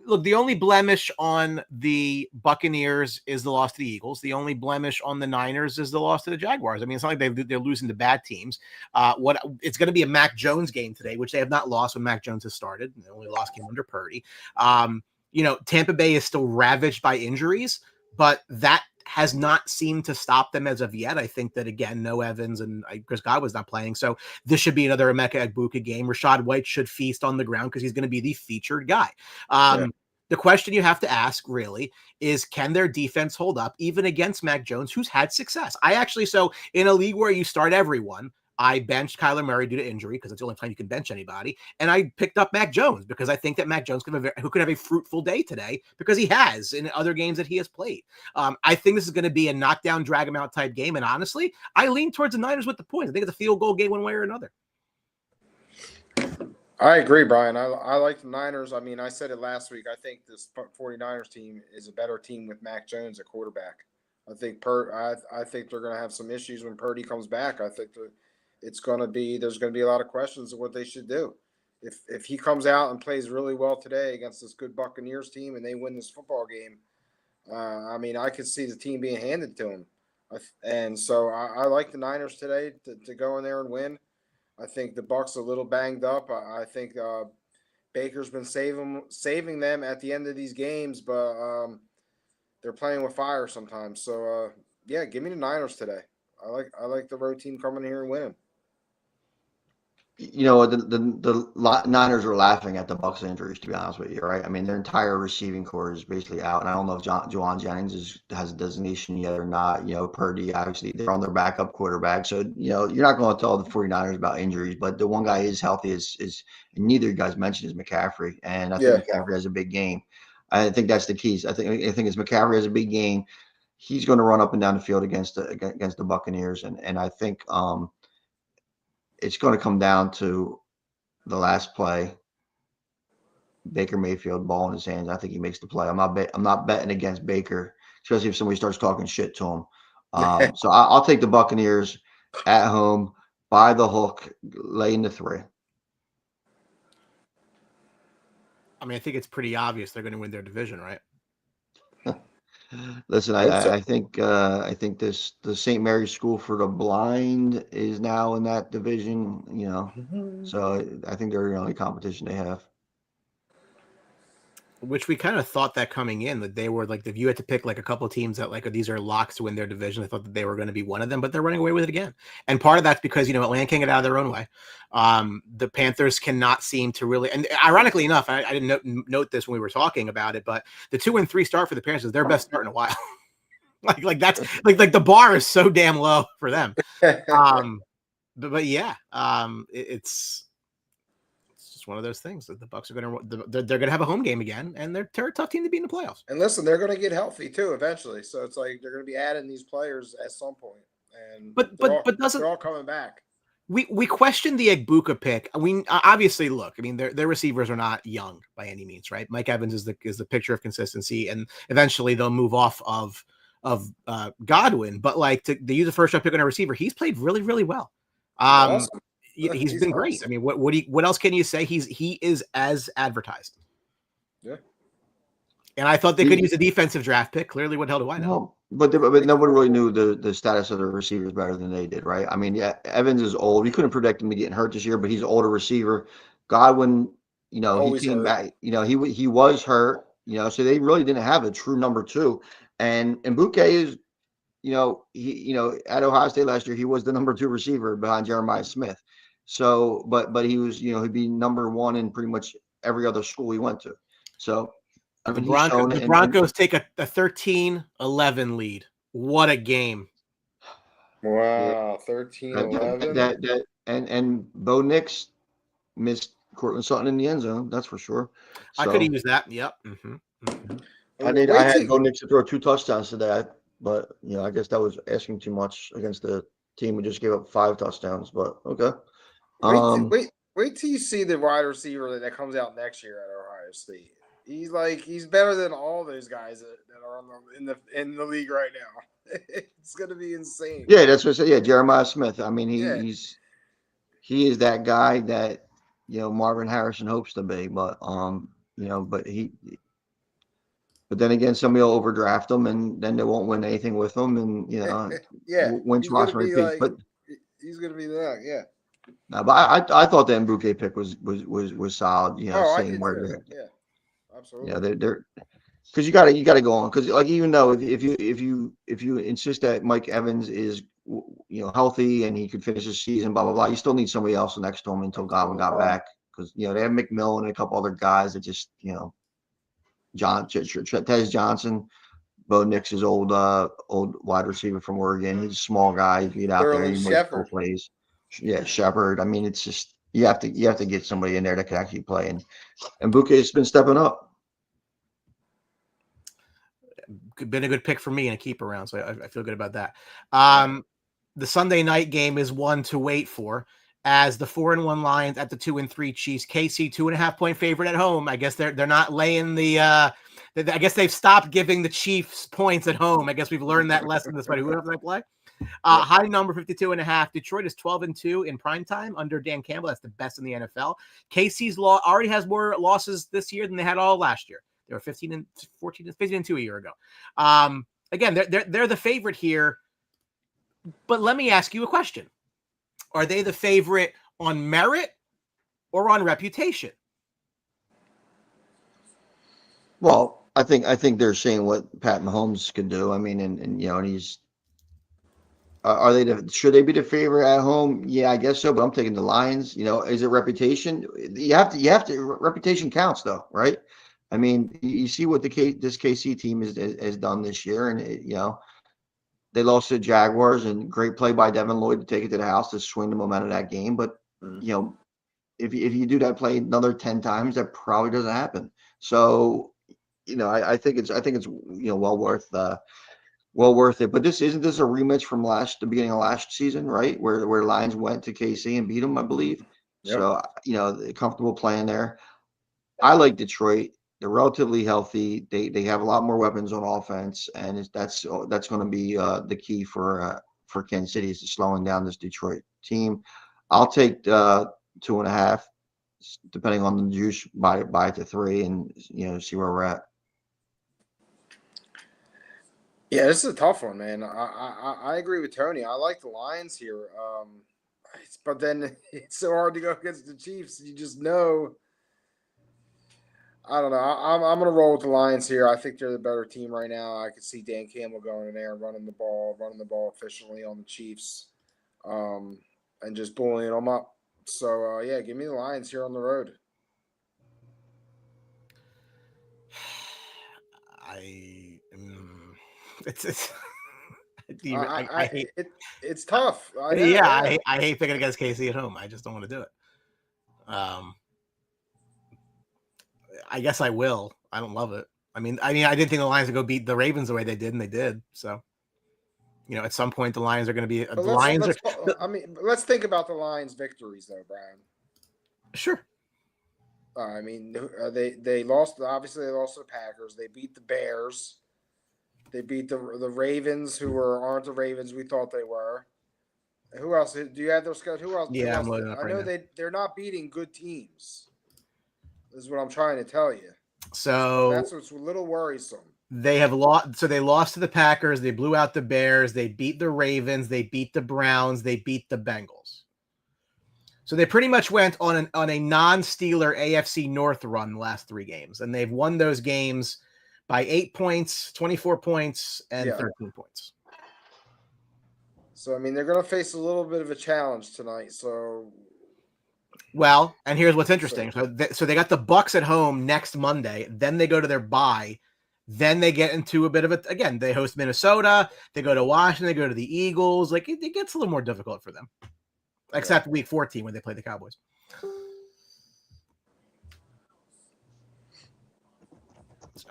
Look, the only blemish on the Buccaneers is the loss to the Eagles. The only blemish on the Niners is the loss to the Jaguars. I mean, it's not like they're losing to bad teams. It's going to be a Mac Jones game today, which they have not lost when Mac Jones has started. The only loss came under Purdy. Tampa Bay is still ravaged by injuries, but that has not seemed to stop them as of yet. I think that, again, no Evans and Chris Godwin's not playing. So this should be another Emeka Egbuka game. Rashad White should feast on the ground because he's going to be the featured guy. The question you have to ask really is, can their defense hold up even against Mac Jones, who's had success? So in a league where you start everyone, I benched Kyler Murray due to injury because it's the only time you can bench anybody. And I picked up Mac Jones because I think that Mac Jones could have a fruitful day today because he has in other games that he has played. I think this is going to be a knockdown, drag him out type game. And honestly, I lean towards the Niners with the points. I think it's a field goal game one way or another.
I agree, Brian. I like the Niners. I mean, I said it last week. I think this 49ers team is a better team with Mac Jones at quarterback. I think I think they're going to have some issues when Purdy comes back. I think there's going to be a lot of questions of what they should do. If he comes out and plays really well today against this good Buccaneers team and they win this football game, I mean, I could see the team being handed to him. And so I like the Niners today to go in there and win. I think the Bucs are a little banged up. I think Baker's been saving them at the end of these games, but they're playing with fire sometimes. So yeah, give me the Niners today. I like the road team coming here and winning.
The Niners are laughing at the Bucs injuries, to be honest with you, right? I mean, their entire receiving core is basically out, and I don't know if Juwan Jennings has a designation yet or not. Purdy, obviously, they're on their backup quarterback, so you're not going to tell the 49ers about injuries, but the one guy is healthy is and neither of you guys mentioned is McCaffrey, and I think McCaffrey has a big game. I think that's the keys. I think as McCaffrey has a big game, he's going to run up and down the field against the Buccaneers, and I think it's going to come down to the last play. Baker Mayfield, ball in his hands. I think he makes the play. I'm not betting against Baker, especially if somebody starts talking shit to him. So I'll take the Buccaneers at home by the hook, laying the 3.
I mean, I think it's pretty obvious they're going to win their division, right?
Listen, I think the St. Mary's School for the Blind is now in that division, so I think they're the only competition they have.
Which we kind of thought that coming in, that they were like, if you had to pick like a couple of teams that like these are locks to win their division, I thought that they were going to be one of them, but they're running away with it again. And part of that's because, Atlanta can't get out of their own way. The Panthers cannot seem to really, and ironically enough, I didn't note this when we were talking about it, but the 2-3 start for the Panthers is their best start in a while. like that's like the bar is so damn low for them. But yeah, it's just one of those things that the Bucs are they're going to have a home game again, and they're a tough team to beat in the playoffs.
And listen, they're going to get healthy too eventually. So it's like they're going to be adding these players at some point. And they're all coming back.
We questioned the Egbuka pick. We obviously look. I mean, their receivers are not young by any means, right? Mike Evans is the picture of consistency, and eventually they'll move off of Godwin. But like they use a first round pick on a receiver, he's played really really well.
Awesome.
He's been great.
Awesome.
I mean, what else can you say? He is as advertised.
Yeah.
And I thought they could use a defensive draft pick. Clearly, what the hell do I know?
Well, but nobody really knew the status of the receivers better than they did, right? I mean, yeah, Evans is old. You couldn't predict him to getting hurt this year, but he's an older receiver. Godwin, he
Always
came
hurt.
back. He was hurt. So they really didn't have a true number two. And Bouquet is, at Ohio State last year, he was the number two receiver behind Jeremiah Smith. So, but he was, he'd be number one in pretty much every other school he went to. So. I mean,
the Broncos take a 13-11 lead. What a game.
Wow, 13-11.
And Bo Nix missed Cortland Sutton in the end zone. That's for sure. So,
I could have used that. Yep. Mm-hmm.
Mm-hmm. I had Bo Nix to throw 2 touchdowns today, but I guess that was asking too much against the team who just gave up 5 touchdowns. But okay.
Wait till you see the wide receiver that comes out next year at Ohio State. He's better than all those guys that are in the league right now. It's gonna be insane.
Yeah, that's what I said. Yeah, Jeremiah Smith. I mean, he is that guy that Marvin Harrison hopes to be, but but then again, somebody will overdraft him, and then they won't win anything with him, and wins watch repeat. But
he's gonna be that, yeah.
No, but I thought the Mbuke pick was solid.
I did too. Yeah. Absolutely.
They're because you got to go on, because like, even though if you insist that Mike Evans is healthy and he could finish his season, blah blah blah, you still need somebody else next to him until Godwin got back, because they have McMillan and a couple other guys that just Tez Johnson, Bo Nix's old wide receiver from Oregon. He's a small guy. He can get out there and he makes full plays. Yeah, Shepard. I mean, it's just you have to get somebody in there that can actually play, and Bouquet has been stepping up.
Been a good pick for me in a keep around, so I feel good about that. The Sunday night game is one to wait for, as the 4-1 Lions at the 2-3 Chiefs. KC 2.5-point favorite at home. I guess they're not laying the. I guess they've stopped giving the Chiefs points at home. I guess we've learned that lesson this way. Who else did I play? High number 52.5. Detroit is 12-2 in prime time under Dan Campbell. That's the best in the NFL. KC's already has more losses this year than they had all last year. They were 15-2 a year ago. Again, they're the favorite here. But let me ask you a question: are they the favorite on merit or on reputation?
Well, I think they're seeing what Pat Mahomes can do. I mean, and he's. Should they be the favorite at home? Yeah, I guess so. But I'm taking the Lions. Is it reputation? You have to. Reputation counts, though, right? I mean, you see what this KC team has done this year, and they lost to the Jaguars, and great play by Devin Lloyd to take it to the house to swing the momentum of that game. But if you do that play another 10 times, that probably doesn't happen. So I think it's well worth it. But isn't this a rematch from the beginning of last season, right? Where the Lions went to KC and beat them, I believe. Yep. So comfortable playing there. I like Detroit. They're relatively healthy. They have a lot more weapons on offense, and that's going to be the key for Kansas City, is slowing down this Detroit team. I'll take 2.5, depending on the juice. Buy it to 3, and see where we're at.
Yeah, this is a tough one, man. I agree with Tony. I like the Lions here, but then it's so hard to go against the Chiefs. You just know. I don't know. I'm going to roll with the Lions here. I think they're the better team right now. I could see Dan Campbell going in there and running the ball efficiently on the Chiefs, and just bullying them up. So, give me the Lions here on the road. It's tough.
I hate picking against KC at home. I just don't want to do it. I guess I will. I don't love it. I mean, I didn't think the Lions would go beat the Ravens the way they did, and they did. So, at some point the Lions are going to be
But
the Lions are.
let's think about the Lions' victories though, Brian.
Sure.
I mean, they lost. Obviously, they lost to the Packers. They beat the Bears. They beat the Ravens, who aren't the Ravens we thought they were. Who else? Do you have their schedule? Who else?
Yeah, I'm loading up
I
right
know
now.
they're not beating good teams. This is what I'm trying to tell you.
So
that's what's a little worrisome.
They have lost. So they lost to the Packers. They blew out the Bears. They beat the Ravens. They beat the Browns. They beat the Bengals. So they pretty much went on a non-Steeler AFC North run the last 3 games, and they've won those games by 8 points, 24 points, and 13 points.
So I mean, they're going to face a little bit of a challenge tonight. So,
well, and here's what's interesting. So they got the Bucs at home next Monday. Then they go to their bye. Then they get into a bit of again, they host Minnesota. They go to Washington. They go to the Eagles. Like it gets a little more difficult for them. Except week 14 when they play the Cowboys. So,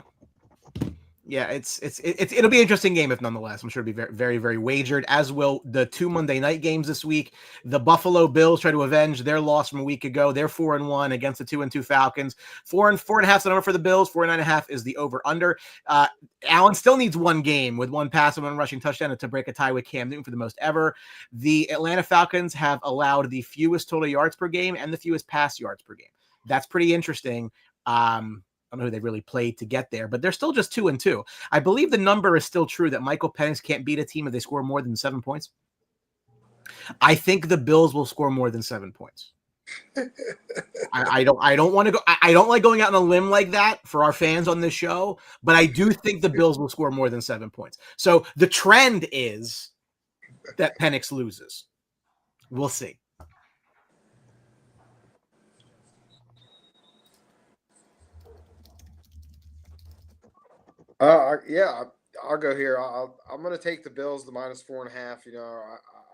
yeah, it'll be an interesting game if nonetheless. I'm sure it'll be very, very, very wagered, as will the 2 Monday night games this week. The Buffalo Bills try to avenge their loss from a week ago. They're 4-1 against the 2-2 Falcons. 4.5 is the number for the Bills. 4.5 is the over/under. Allen still needs 1 game with 1 pass and 1 rushing touchdown to break a tie with Cam Newton for the most ever. The Atlanta Falcons have allowed the fewest total yards per game and the fewest pass yards per game. That's pretty interesting. I don't know who they really played to get there, but they're still just 2-2. I believe the number is still true that Michael Penix can't beat a team if they score more than 7 points. I think the Bills will score more than 7 points. I don't want to go. I don't like going out on a limb like that for our fans on this show, but I do think the Bills will score more than 7 points. So the trend is that Penix loses. We'll see.
I'll go here. I'm going to take the Bills the -4.5. You know,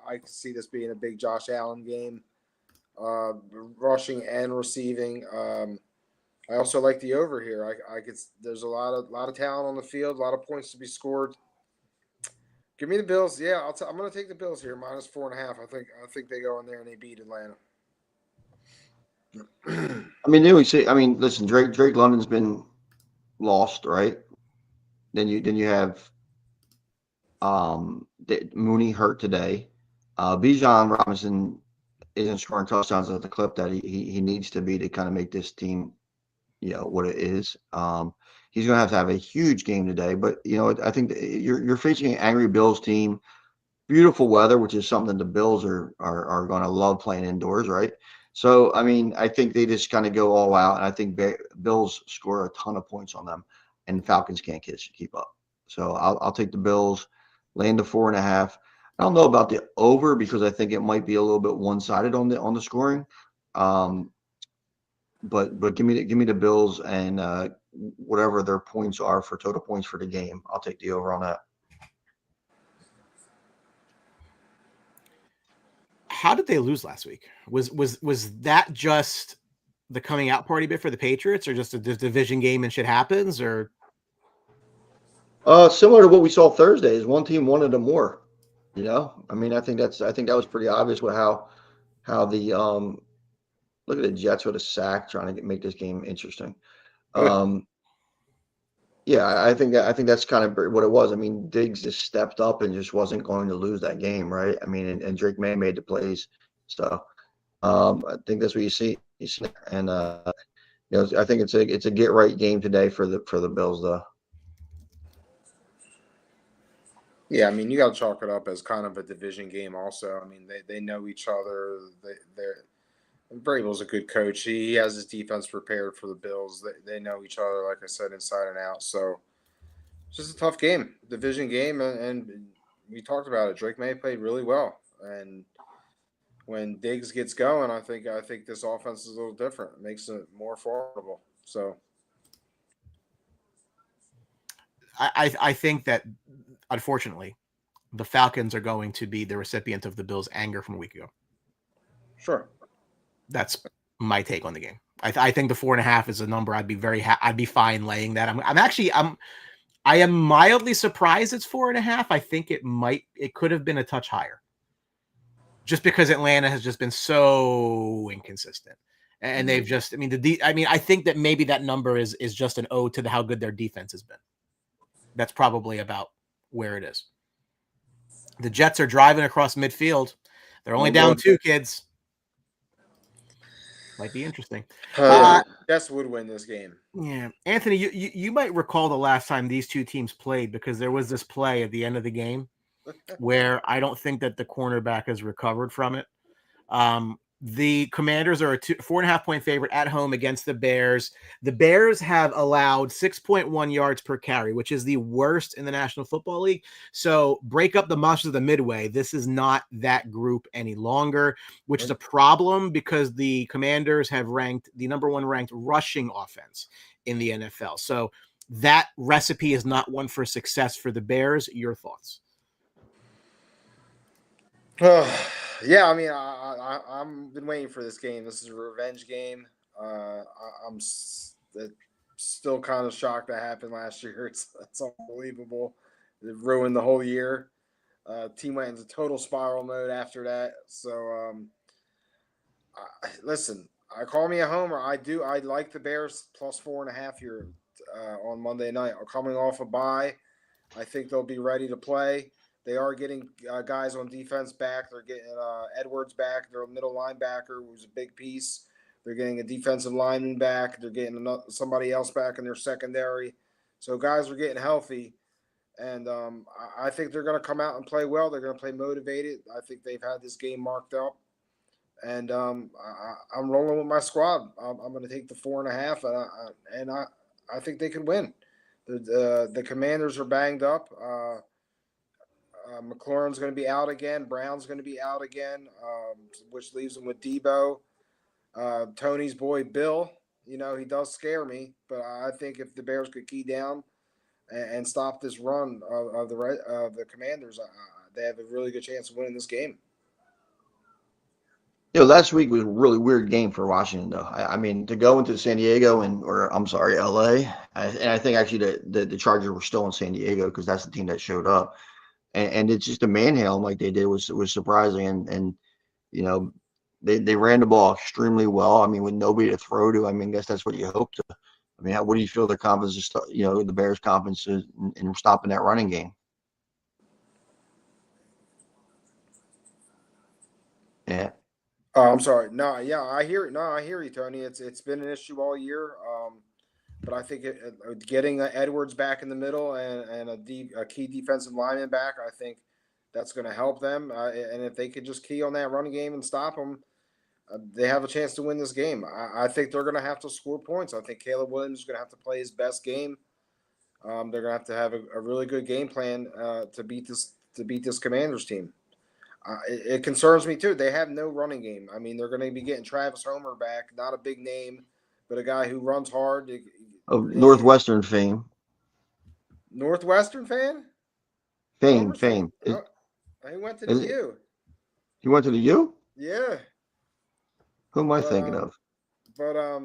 I see this being a big Josh Allen game, rushing and receiving. I also like the over here. There's a lot of talent on the field, a lot of points to be scored. Give me the Bills. Yeah, I'm going to take the Bills here -4.5. I think they go in there and they beat Atlanta.
I mean, listen, Drake London's been lost, right? Then you have Mooney hurt today. Bijan Robinson isn't scoring touchdowns at the clip that he needs to be to kind of make this team, what it is. He's going to have a huge game today. But I think you're facing an angry Bills team. Beautiful weather, which is something the Bills are going to love playing indoors, right? So I mean, I think they just kind of go all out, and I think Bills score a ton of points on them, and Falcons can't keep up. So I'll take the Bills, laying the 4.5. I don't know about the over because I think it might be a little bit one-sided on the scoring. But give me the Bills and whatever their points are for total points for the game. I'll take the over on that.
How did they lose last week? Was that just the coming out party bit for the Patriots, or just a division game and shit happens, or?
Similar to what we saw Thursday, is one team wanted them more. I mean, I think that was pretty obvious with how the look at the Jets with a sack trying to make this game interesting. Yeah, I think that's kind of what it was. I mean, Diggs just stepped up and just wasn't going to lose that game, right? I mean, and Drake May made the plays. So I think that's what you see. And I think it's a get right game today for the Bills, though.
Yeah, I mean, you got to chalk it up as kind of a division game. Also, I mean, they know each other. Vrabel's a good coach. He has his defense prepared for the Bills. They know each other, like I said, inside and out. So it's just a tough game, division game, and we talked about it. Drake May played really well, and when Diggs gets going, I think this offense is a little different. It makes it more formidable. So
I think that, unfortunately, the Falcons are going to be the recipient of the Bills' anger from a week ago.
Sure.
That's my take on the game. I think the 4.5 is a number I'd be fine laying that. I am mildly surprised it's 4.5. I think it could have been a touch higher. Just because Atlanta has just been so inconsistent. And they've just, I think that maybe that number is just an ode to how good their defense has been. That's probably about where it is. The Jets are driving across midfield. They're only down 2 kids. Might be interesting.
Jets would win this game.
Yeah. Anthony, you might recall the last time these 2 teams played, because there was this play at the end of the game where I don't think that the cornerback has recovered from it. The Commanders are a 4.5-point favorite at home against the Bears. The Bears have allowed 6.1 yards per carry, which is the worst in the National Football League. So break up the mush of the midway. This is not that group any longer, which is a problem because the Commanders have ranked the number 1 ranked rushing offense in the NFL. So that recipe is not one for success for the Bears. Your thoughts?
Yeah, I've been waiting for this game. This is a revenge game. I'm still kind of shocked that happened last year. It's unbelievable. It ruined the whole year. Team went into total spiral mode after that. So, listen, I call me a homer. I like the Bears plus 4.5 here on Monday night. Coming off a bye, I think they'll be ready to play. They are getting guys on defense back. They're getting Edwards back, their middle linebacker, who's a big piece. They're getting a defensive lineman back. They're getting somebody else back in their secondary. So guys are getting healthy. And I think they're going to come out and play well. They're going to play motivated. I think they've had this game marked up. And I'm rolling with my squad. I'm going to take the 4.5, and I think they can win. The Commanders are banged up. McLaurin's going to be out again. Brown's going to be out again, which leaves him with Debo. Tony's boy, Bill, he does scare me. But I think if the Bears could key down and stop this run of the Commanders, they have a really good chance of winning this game.
Last week was a really weird game for Washington, though. To go into San Diego LA, and I think actually the Chargers were still in San Diego because that's the team that showed up. And it's just a manhandle like they did was surprising. And they ran the ball extremely well. With nobody to throw to, I guess that's what you hope to. What do you feel their confidence is, the Bears' confidence in stopping that running game? Yeah.
Oh, I'm sorry. No, yeah, I hear you, Tony. It's been an issue all year. But I think getting Edwards back in the middle and a key defensive lineman back, I think that's going to help them. And if they could just key on that running game and stop them, they have a chance to win this game. I think they're going to have to score points. I think Caleb Williams is going to have to play his best game. They're going to have a really good game plan to beat this Commanders team. It concerns me too. They have no running game. They're going to be getting Travis Homer back, not a big name, but a guy who runs hard.
Of Northwestern fame.
Northwestern fan?
Fame.
He went to the U.
He went to the U?
Yeah.
Who am I thinking of?
But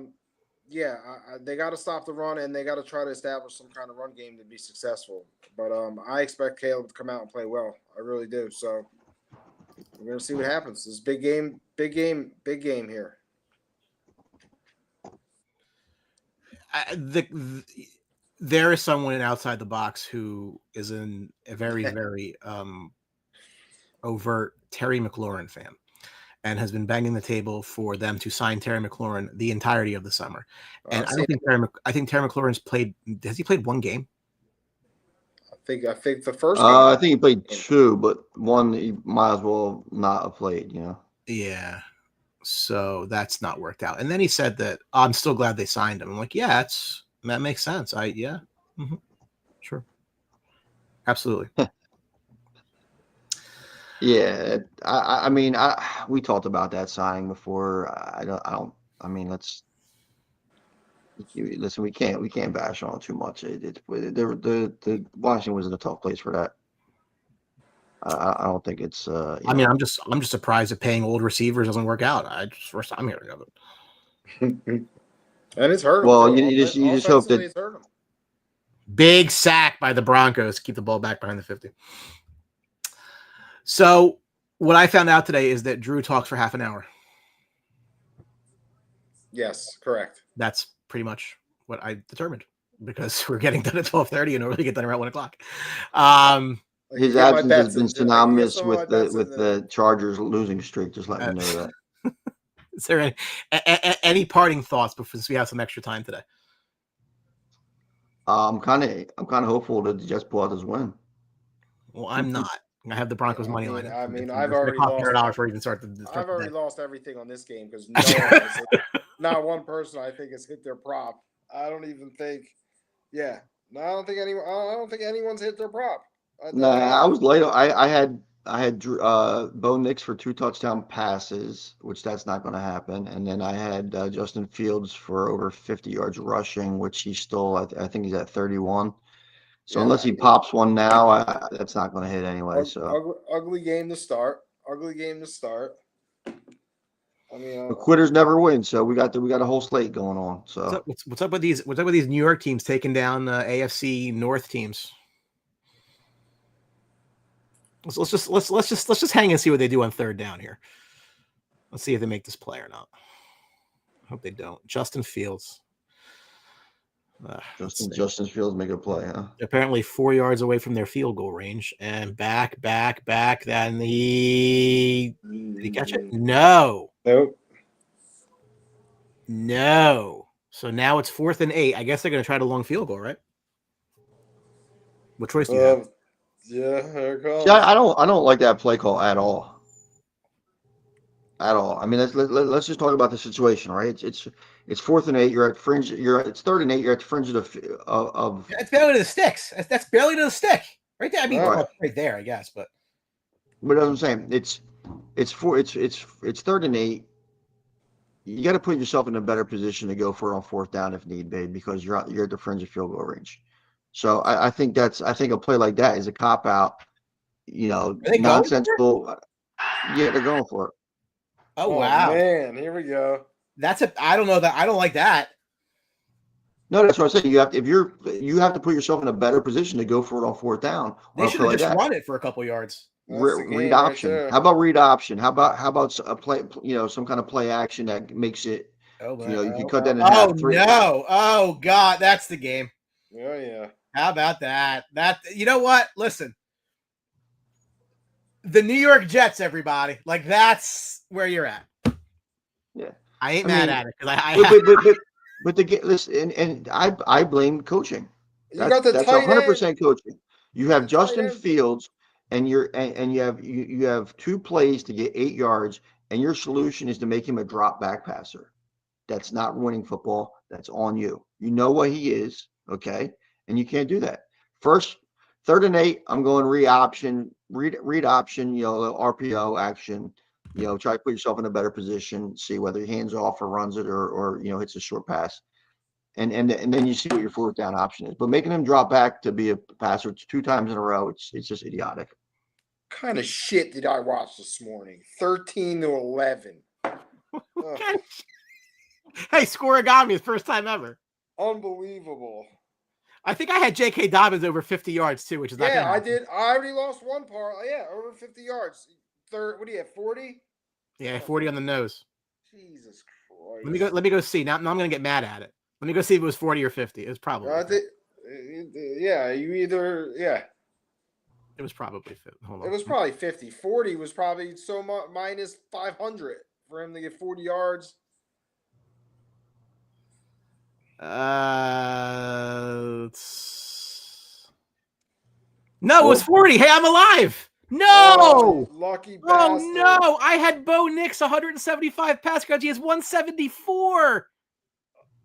they got to stop the run, and they got to try to establish some kind of run game to be successful. But I expect Caleb to come out and play well. I really do. So we're going to see what happens. This is big game here.
There is someone outside the box who is a very, very overt Terry McLaurin fan and has been banging the table for them to sign Terry McLaurin the entirety of the summer. And I think Terry McLaurin's played. Has he played one game?
I think the first game.
I think he played 2, but one he might as well not have played.
Yeah. So that's not worked out. And then he said that I'm still glad they signed him. I'm like, yeah, that makes sense. Sure. Absolutely.
Yeah. We talked about that signing before. Listen, we can't bash on it too much. The Washington was in a tough place for that. I don't think it's.
I'm just surprised that paying old receivers doesn't work out. First time hearing of it.
And it's hurt.
Well, you just hope that.
Big sack by the Broncos. Keep the ball back behind the 50. So what I found out today is that Drew talks for half an hour.
Yes, correct.
That's pretty much what I determined because we're getting done at 12:30 and normally get done around 1 o'clock.
His absence has been synonymous with the Chargers losing streak. Just let me know that.
Is there any parting thoughts before we have some extra time today?
I'm kind of hopeful that the Jets pull out this win.
Well, I'm not. I have the Broncos money line.
I've already lost
$100 before even start
I've already lost everything on this game because not one person I think has hit their prop. I don't even think. Yeah, no, I don't think anyone's hit their prop.
I was late. I had Bo Nix for 2 touchdown passes, which that's not going to happen. And then I had Justin Fields for over 50 yards rushing, which he's still, I think he's at 31. So unless he pops one now, that's not going to hit anyway. So
ugly game to start. I mean,
quitters never win. So we got a whole slate going on. So
what's up with these New York teams taking down AFC North teams? Let's just hang and see what they do on third down here. Let's see if they make this play or not. I hope they don't. Justin Fields.
Justin Fields make a play, huh?
Apparently 4 yards away from their field goal range and back. Then did he catch it? No.
Nope.
No. So now it's 4th and 8. I guess they're going to try the long field goal, right? What choice do you have?
Yeah, there it goes.
Yeah, I don't like that play call at all. I mean, let's just talk about the situation, right? It's 4th and 8. You're at fringe. It's 3rd and 8. You're at the fringe of.
It's barely to the sticks. That's barely to the stick, right there. I mean,
right
there, I guess, but.
But as I'm saying, it's 3rd and 8. You got to put yourself in a better position to go for it on 4th down if need be, because you're at the fringe of field goal range. So I think a play like that is a cop out, nonsensical. Yeah, they're going for it.
Oh wow,
man! Here we go.
I don't know that. I don't like that.
No, that's what I'm saying. You have to put yourself in a better position to go for it on 4th down.
They should have just run it for a couple yards.
Read option. Right, how about read option? How about a play? Some kind of play action that makes it. You can cut that in half.
Oh God, that's the game.
Oh yeah.
How about that? You know what? Listen. The New York Jets, everybody. Like, that's where you're at.
Yeah.
I ain't mad at it.
Listen, and I blame coaching.
That's
100% coaching. You have Justin Fields, and you have 2 plays to get 8 yards, and your solution is to make him a drop back passer. That's not winning football. That's on you. You know what he is, okay? And you can't do that. 3rd and 8, I'm going read option, RPO action, try to put yourself in a better position, see whether he hands off or runs it or hits a short pass. And then you see what your 4th down option is. But making him drop back to be a passer 2 times in a row, it's just idiotic.
What kind of shit did I watch this morning? 13-11.
Hey, Scorigami is first time ever.
Unbelievable.
I think I had J.K. Dobbins over 50 yards too, which is not.
Yeah, I did. I already lost one part. Yeah, over 50 yards. What do you have? 40?
Yeah, 40 on the nose.
Jesus Christ.
Let me go see. Now I'm gonna get mad at it. Let me go see if it was 40 or 50. It was probably. It was probably 50. Hold on.
It was probably 50. 40 was probably minus 500 for him to get 40 yards.
No, it was 40. Hey, I'm alive. No.
Oh, lucky bastard.
Oh no, I had Bo Nix 175 pass yards. He has 174.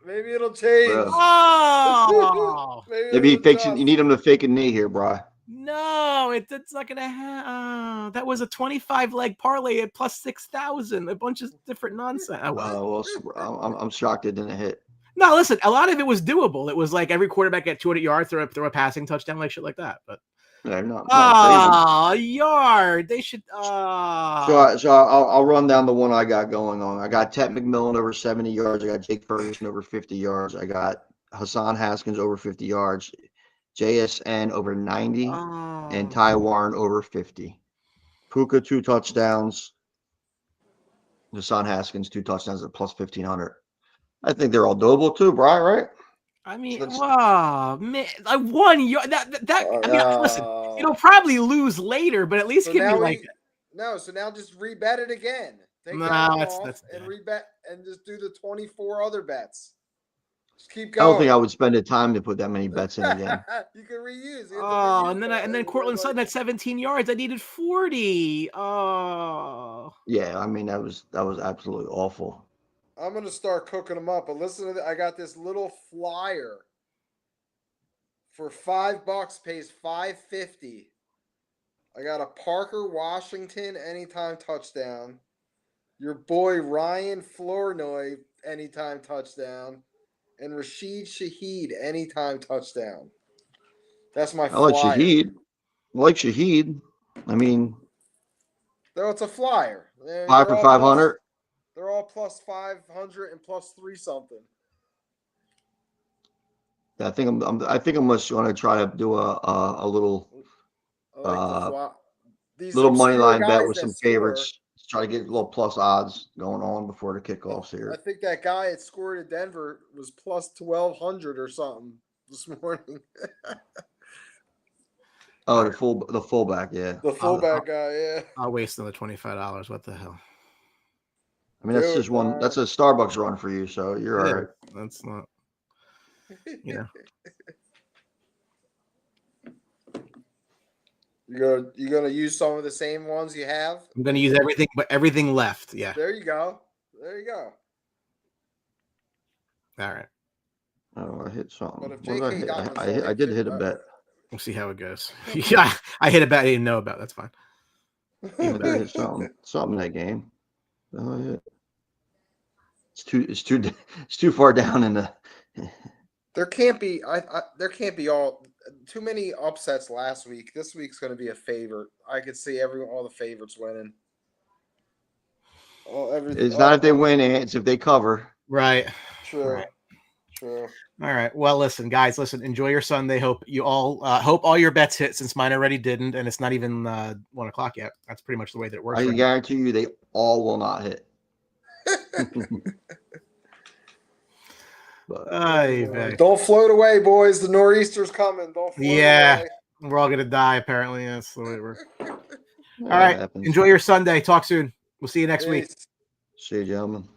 Maybe it'll change.
Oh,
maybe he fakes it. You need him to fake a knee here, bro.
No, it's not gonna happen. That was a 25 leg parlay at plus 6,000. A bunch of different nonsense.
I'm shocked it didn't hit.
No, listen, a lot of it was doable. It was like every quarterback at 200 yards, throw a passing touchdown, like shit like that. But yard. They should.
So I'll run down the one I got going on. I got Ted McMillan over 70 yards. I got Jake Ferguson over 50 yards. I got Hassan Haskins over 50 yards. JSN over 90,
Oh.
and Ty Warren over 50. Puka 2 touchdowns. Deshaun Haskins 2 touchdowns at plus 1,500. I think they're all doable too, Brian. Right?
I mean,
That's-
wow, man, like 1 yard. That. I mean, listen, it'll probably lose later, but at least
So
give me
now
like.
so now just rebet it again. Take
No,
that one
that's
off and
dead.
rebet and just do the 24 other bets. Just keep
I don't
going.
think I would spend the time to put that many bets in again.
You can reuse. You
Oh,
reuse
and then
that.
and then Cortland Sutton at 17 yards. I needed 40. Oh.
Yeah, I mean that was absolutely awful.
I'm gonna start cooking them up. But listen to that. I got this little flyer for $5. Pays $5.50. I got a Parker Washington anytime touchdown. Your boy Ryan Flournoy anytime touchdown. And Rashid Shaheed anytime touchdown. That's my
I like
flyer.
Shaheed. I mean,
Though it's a flyer.
5 for 500.
They're all plus 500 and plus 3 something.
Yeah, I think I'm just going to try to do a little
These
little money
obscure
line bet
guys
with
that
some
score.
favorites. Try to get a little plus odds going on before the kickoffs here.
I think that guy that scored at Denver was plus 1,200 or something this morning.
Oh, the fullback, yeah.
The fullback guy, yeah.
I'll waste another $25. What the hell?
I mean, that's just one. That's a Starbucks run for you, so you're all right.
That's not. Yeah.
You're gonna use some of the same ones you have?
I'm gonna use everything, but everything left. Yeah.
There you go. There you go.
All right.
Oh, I hit something.
But if
What did I
JK
hit?
Dobbins
I did hit a bet.
We'll see how it goes. Yeah, I hit a bet I didn't know about. That's fine.
I hit something that game. Oh, yeah. It's too far down in the.
There can't be too many upsets last week. This week's going to be a favorite. I could see all the favorites winning.
It's not if they win, it's if they cover.
Right.
True.
Right.
True.
All right. Well, listen, guys. Enjoy your Sunday. Hope all your bets hit, since mine already didn't, and it's not even 1 o'clock yet. That's pretty much the way that it works.
I can guarantee you, they all will not hit.
Don't float away, boys. The nor'easter's coming. Don't float away.
We're all gonna die. Apparently, that's the way it works. All right. Enjoy your Sunday. Talk soon. We'll see you next week.
See you, gentlemen.